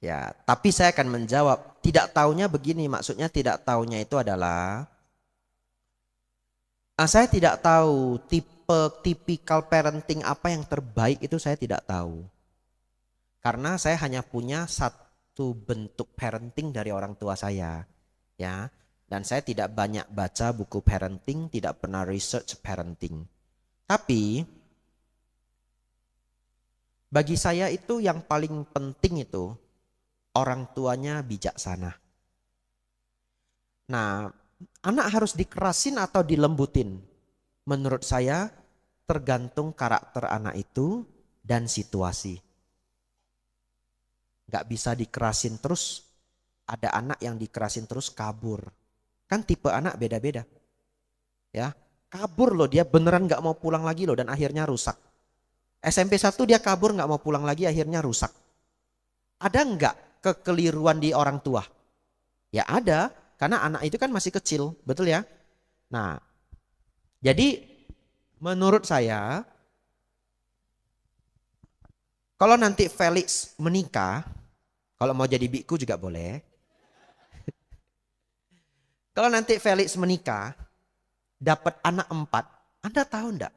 Ya, tapi saya akan menjawab. Tidak tahunya begini, maksudnya tidak tahunya itu adalah saya tidak tahu tipe tipikal parenting apa yang terbaik, itu saya tidak tahu. Karena saya hanya punya satu bentuk parenting dari orang tua saya, ya. Dan saya tidak banyak baca buku parenting, tidak pernah research parenting. Tapi bagi saya itu yang paling penting itu orang tuanya bijaksana. Nah, anak harus dikerasin atau dilembutin? Menurut saya tergantung karakter anak itu dan situasi. Gak bisa dikerasin terus. Ada anak yang dikerasin terus kabur. Kan tipe anak beda-beda. Ya, kabur loh, dia beneran gak mau pulang lagi loh dan akhirnya rusak. SMP 1 dia kabur gak mau pulang lagi, akhirnya rusak. Ada nggak kekeliruan di orang tua? Ya ada, karena anak itu kan masih kecil, betul ya? Nah, jadi menurut saya kalau nanti Felix menikah, kalau mau jadi biku juga boleh. Kalau nanti Felix menikah, dapat anak 4, Anda tahu enggak?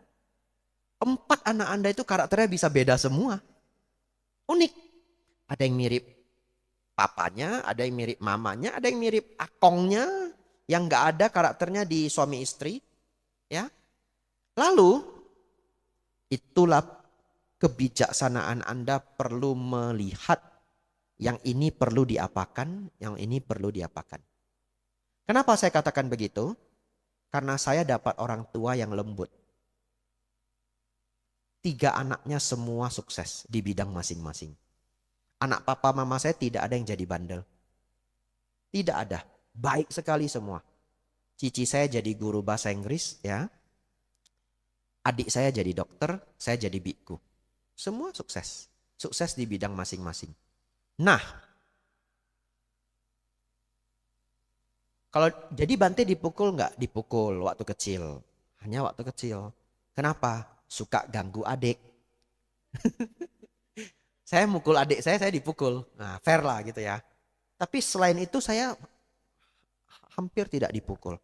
4 anak Anda itu karakternya bisa beda semua. Unik. Ada yang mirip papanya, ada yang mirip mamanya, ada yang mirip akongnya, yang nggak ada karakternya di suami istri, ya. Lalu itulah kebijaksanaan Anda perlu melihat yang ini perlu diapakan, yang ini perlu diapakan. Kenapa saya katakan begitu? Karena saya dapat orang tua yang lembut. 3 anaknya semua sukses di bidang masing-masing. Anak papa mama saya tidak ada yang jadi bandel. Tidak ada. Baik sekali semua. Cici saya jadi guru bahasa Inggris, ya. Adik saya jadi dokter, saya jadi biku. Semua sukses. Sukses di bidang masing-masing. Nah, kalau jadi Bante dipukul nggak? Dipukul waktu kecil. Hanya waktu kecil. Kenapa? Suka ganggu adik. Saya mukul adik saya dipukul. Nah, fair lah gitu ya. Tapi selain itu saya hampir tidak dipukul.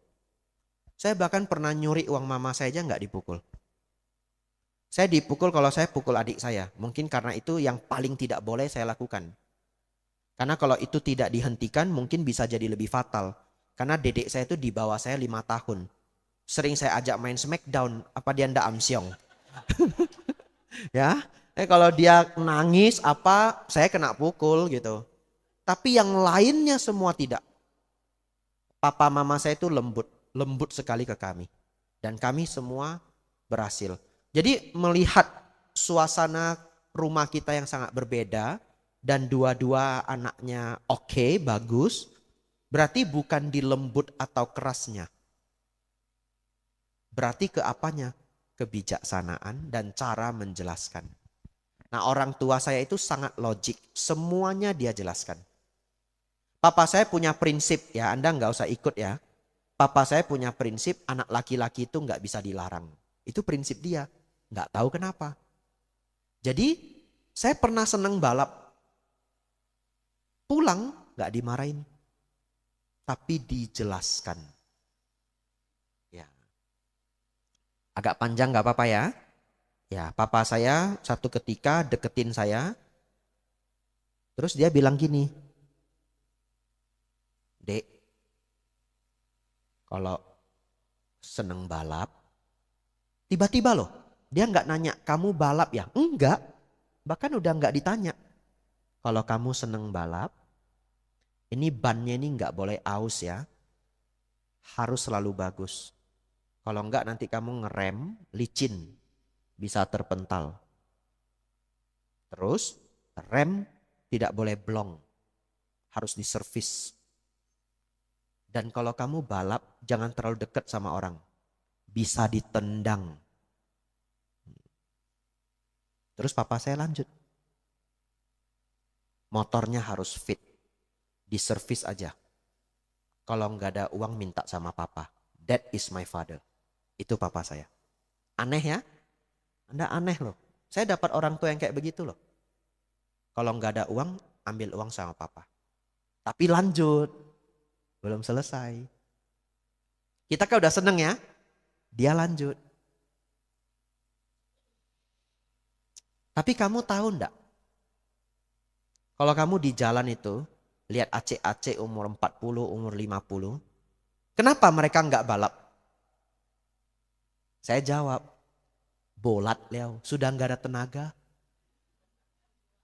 Saya bahkan pernah nyuri uang mama saya aja nggak dipukul. Saya dipukul kalau saya pukul adik saya. Mungkin karena itu yang paling tidak boleh saya lakukan. Karena kalau itu tidak dihentikan mungkin bisa jadi lebih fatal. Karena dedek saya itu di bawah saya 5 tahun. Sering saya ajak main Smackdown. Apa dia ndak amsyong? Ya. Kalau dia nangis apa, saya kena pukul gitu. Tapi yang lainnya semua tidak. Papa mama saya itu lembut sekali ke kami. Dan kami semua berhasil. Jadi melihat suasana rumah kita yang sangat berbeda dan dua-dua anaknya oke, bagus, berarti bukan di lembut atau kerasnya. Berarti ke apanya? Kebijaksanaan dan cara menjelaskan. Nah, orang tua saya itu sangat logik. Semuanya dia jelaskan. Papa saya punya prinsip, ya Anda nggak usah ikut ya. Papa saya punya prinsip anak laki-laki itu nggak bisa dilarang. Itu prinsip dia. Nggak tahu kenapa. Jadi saya pernah seneng balap. Pulang nggak dimarahin. Tapi dijelaskan. Ya. Agak panjang nggak apa-apa ya. Ya, papa saya satu ketika deketin saya. Terus dia bilang gini. Dek, kalau seneng balap, tiba-tiba loh, dia nggak nanya, kamu balap ya? Enggak, bahkan udah nggak ditanya. Kalau kamu seneng balap, ini bannya ini nggak boleh aus ya. Harus selalu bagus. Kalau enggak nanti kamu ngerem, licin, bisa terpental. Terus rem tidak boleh blong, harus diservis. Dan kalau kamu balap, jangan terlalu dekat sama orang. Bisa ditendang. Terus papa saya lanjut. Motornya harus fit. Diservis aja. Kalau nggak ada uang minta sama papa. That is my father. Itu papa saya. Aneh ya? Anda aneh loh. Saya dapat orang tua yang kayak begitu loh. Kalau nggak ada uang, ambil uang sama papa. Tapi lanjut. Belum selesai. Kita kan udah seneng ya. Dia lanjut. Tapi kamu tahu enggak? Kalau kamu di jalan itu, lihat acek-acek umur 40, umur 50. Kenapa mereka enggak balap? Saya jawab, bolat Leo, sudah enggak ada tenaga.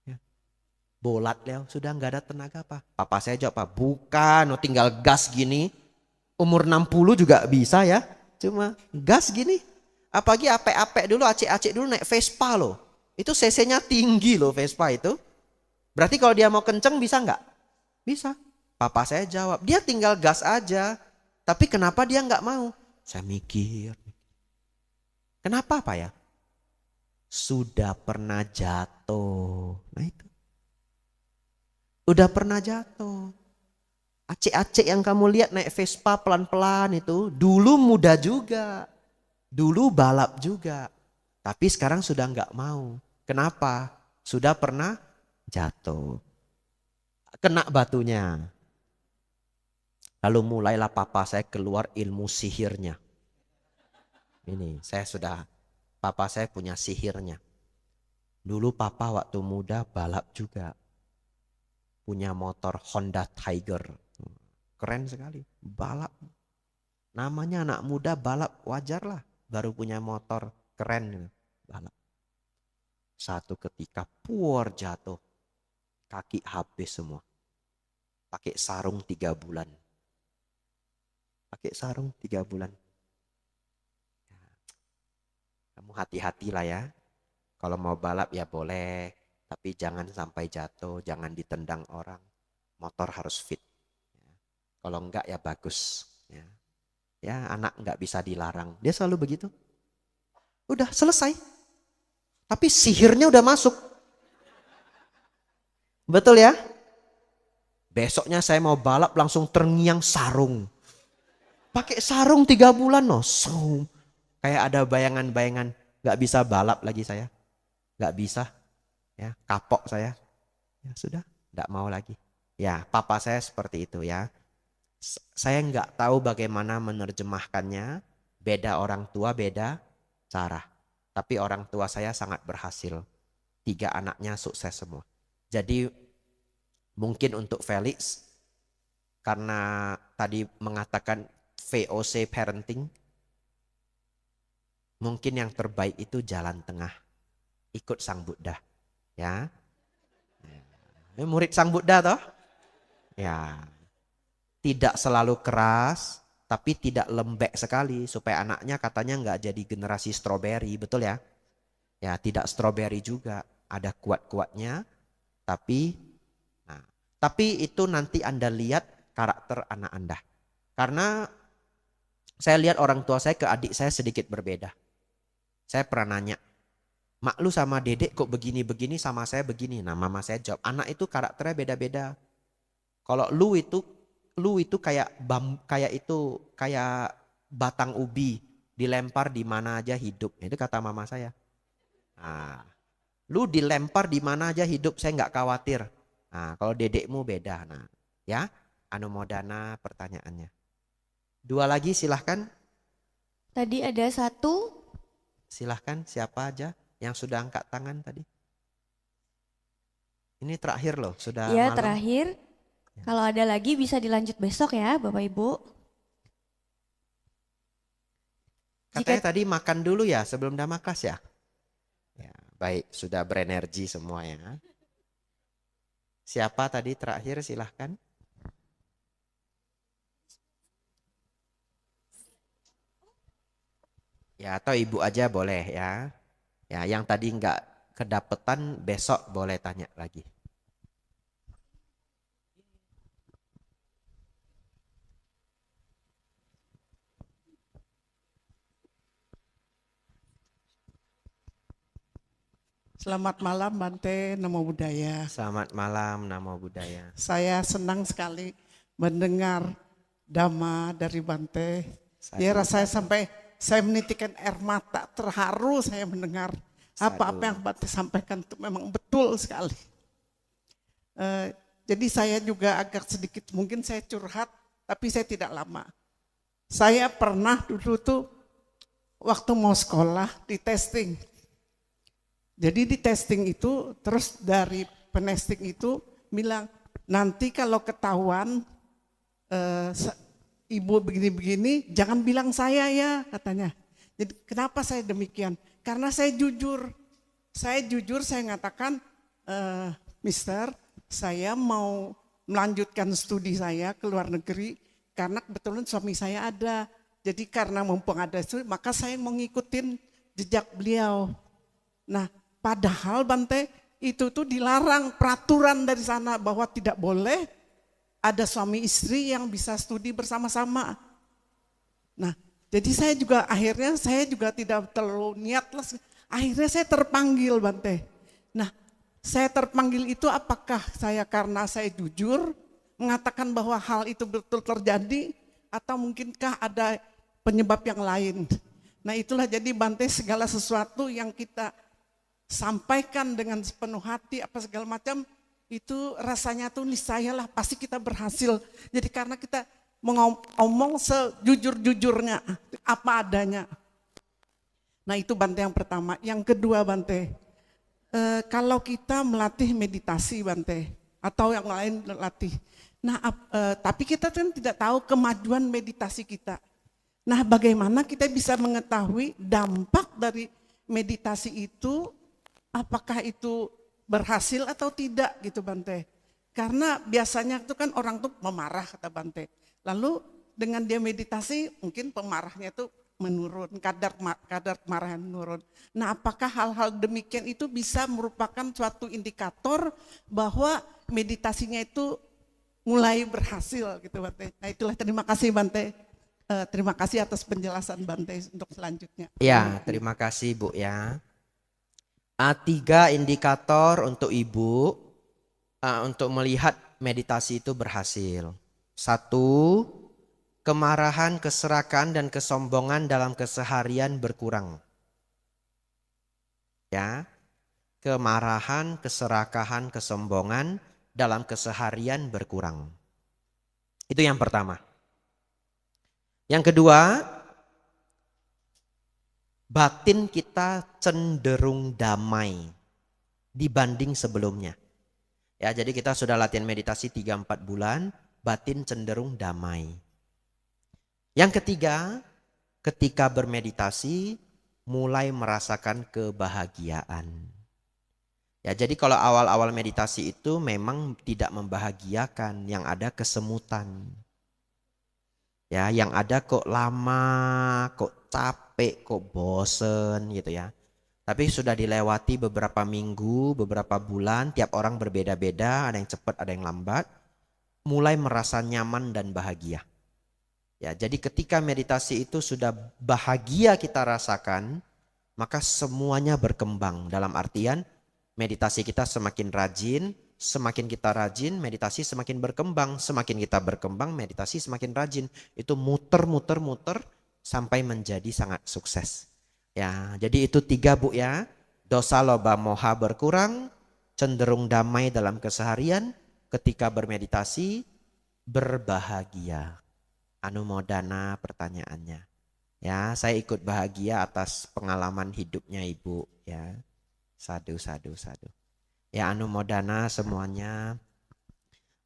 Ya. Bolat Leo, sudah enggak ada tenaga apa? Papa saya jawab apa? Bukan, tinggal gas gini. Umur 60 juga bisa ya. Cuma gas gini. Apalagi apek-apek dulu, acek-acek dulu naik Vespa loh. Itu cc-nya tinggi loh Vespa itu. Berarti kalau dia mau kenceng bisa nggak? Bisa. Papa saya jawab, dia tinggal gas aja. Tapi kenapa dia nggak mau? Saya mikir. Kenapa Pak ya? Sudah pernah jatuh. Nah itu. Udah pernah jatuh. Acek-acek yang kamu lihat naik Vespa pelan-pelan itu. Dulu muda juga. Dulu balap juga. Tapi sekarang sudah nggak mau. Kenapa? Sudah pernah jatuh. Kena batunya. Lalu mulailah papa saya keluar ilmu sihirnya. Ini papa saya punya sihirnya. Dulu papa waktu muda balap juga. Punya motor Honda Tiger. Keren sekali. Balap. Namanya anak muda balap wajar lah. Baru punya motor keren. Balap. Satu ketika puar jatuh. Kaki habis semua. Pakai sarung 3 bulan. Pakai sarung 3 bulan. Kamu hati-hatilah ya. Kalau mau balap ya boleh. Tapi jangan sampai jatuh. Jangan ditendang orang. Motor harus fit. Kalau enggak ya bagus. Ya anak enggak bisa dilarang. Dia selalu begitu. Udah selesai. Tapi sihirnya udah masuk. Betul ya? Besoknya saya mau balap langsung terngiang sarung. Pakai sarung 3 bulan loh. Kayak ada bayangan-bayangan. Gak bisa balap lagi saya. Gak bisa. Ya, kapok saya. Ya sudah, gak mau lagi. Ya, papa saya seperti itu ya. Saya nggak tahu bagaimana menerjemahkannya. Beda orang tua, beda cara. Tapi orang tua saya sangat berhasil. 3 anaknya sukses semua. Jadi mungkin untuk Felix, karena tadi mengatakan VOC parenting, mungkin yang terbaik itu jalan tengah. Ikut Sang Buddha. Ya. Murid Sang Buddha toh? Ya. Tidak selalu keras, tapi tidak lembek sekali supaya anaknya katanya nggak jadi generasi stroberi, betul ya? Ya, tidak stroberi juga, ada kuat-kuatnya, tapi itu nanti Anda lihat karakter anak Anda. Karena saya lihat orang tua saya ke adik saya sedikit berbeda. Saya pernah nanya, mak lu sama dedek kok begini-begini, sama saya begini. Nah mama saya jawab, anak itu karakternya beda-beda. Kalau lu itu kayak batang ubi dilempar di mana aja hidup. Itu kata mama saya. Nah, lu dilempar di mana aja hidup, saya nggak khawatir. Nah, kalau dedekmu beda. Nah, ya, anumodana pertanyaannya. 2 lagi silahkan. Tadi ada 1. Silahkan siapa aja yang sudah angkat tangan tadi. Ini terakhir loh, sudah Ya, malam. terakhir. Kalau ada lagi bisa dilanjut besok ya Bapak Ibu. Katanya tadi makan dulu ya sebelum Dhammakas ya? Ya, baik, sudah berenergi semua ya. Siapa tadi terakhir, silahkan. Ya, atau ibu aja boleh ya. Ya, yang tadi nggak kedapetan besok boleh tanya lagi. Selamat malam Bante, Namo Buddhaya. Selamat malam, Namo Buddhaya. Saya senang sekali mendengar Dhamma dari Bante. Ya, rasanya sampai saya menitikan air mata, terharu saya mendengar apa-apa yang Bante sampaikan itu memang betul sekali. Jadi saya juga agak sedikit, mungkin saya curhat, tapi saya tidak lama. Saya pernah dulu tuh waktu mau sekolah di testing. Jadi di testing itu, terus dari penesting itu bilang, nanti kalau ketahuan ibu begini-begini, jangan bilang saya ya, katanya. Jadi kenapa saya demikian? Karena saya jujur. Saya jujur, saya ngatakan, Mister, saya mau melanjutkan studi saya ke luar negeri, karena kebetulan suami saya ada. Jadi karena mumpung ada itu, maka saya mau ngikutin jejak beliau. Nah, padahal Bante itu tuh dilarang, peraturan dari sana bahwa tidak boleh ada suami istri yang bisa studi bersama-sama. Nah, jadi saya juga akhirnya saya juga tidak terlalu niatlah. Akhirnya saya terpanggil Bante. Nah, saya terpanggil itu apakah saya karena saya jujur mengatakan bahwa hal itu betul terjadi atau mungkinkah ada penyebab yang lain. Nah, itulah jadi Bante segala sesuatu yang kita sampaikan dengan sepenuh hati apa segala macam itu rasanya tuh niscayalah pasti kita berhasil. Jadi karena kita ngomong sejujur-jujurnya apa adanya. Nah itu Bante yang pertama. Yang kedua Bante, kalau kita melatih meditasi Bante atau yang lain latih. Nah tapi kita kan tidak tahu kemajuan meditasi kita. Nah bagaimana kita bisa mengetahui dampak dari meditasi itu, apakah itu berhasil atau tidak gitu Bante. Karena biasanya itu kan orang tuh memarah kata Bante. Lalu dengan dia meditasi mungkin pemarahnya itu menurun, kadar marahnya menurun. Nah apakah hal-hal demikian itu bisa merupakan suatu indikator bahwa meditasinya itu mulai berhasil gitu Bante. Nah itulah terima kasih Bante. Terima kasih atas penjelasan Bante untuk selanjutnya. Ya, terima kasih Bu ya. 3 indikator untuk ibu untuk melihat meditasi itu berhasil. 1, kemarahan, keserakan dan kesombongan dalam keseharian berkurang. Ya, kemarahan, keserakahan, kesombongan dalam keseharian berkurang. Itu yang pertama. Yang kedua, batin kita cenderung damai dibanding sebelumnya. Ya, jadi kita sudah latihan meditasi 3-4 bulan, batin cenderung damai. Yang ketiga, ketika bermeditasi mulai merasakan kebahagiaan. Ya, jadi kalau awal-awal meditasi itu memang tidak membahagiakan, yang ada kesemutan. Ya, yang ada kok lama, kok capek, kok bosen gitu ya. Tapi sudah dilewati beberapa minggu, beberapa bulan, tiap orang berbeda-beda, ada yang cepat, ada yang lambat, mulai merasa nyaman dan bahagia. Ya, jadi ketika meditasi itu sudah bahagia kita rasakan, maka semuanya berkembang. Dalam artian meditasi kita semakin rajin, semakin kita rajin, meditasi semakin berkembang. Semakin kita berkembang, meditasi semakin rajin. Itu muter sampai menjadi sangat sukses. Ya, jadi itu 3 Bu ya. Dosa, loba, moha berkurang, cenderung damai dalam keseharian, ketika bermeditasi berbahagia. Anumodana pertanyaannya. Ya, saya ikut bahagia atas pengalaman hidupnya Ibu ya. Sadu. Ya, anumodana semuanya.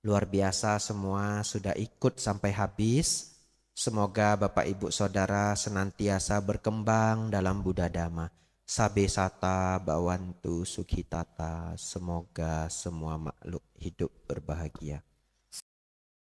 Luar biasa semua sudah ikut sampai habis. Semoga Bapak Ibu Saudara senantiasa berkembang dalam Buddha Dhamma. Sabe sata bawantu sukhitata, semoga semua makhluk hidup berbahagia.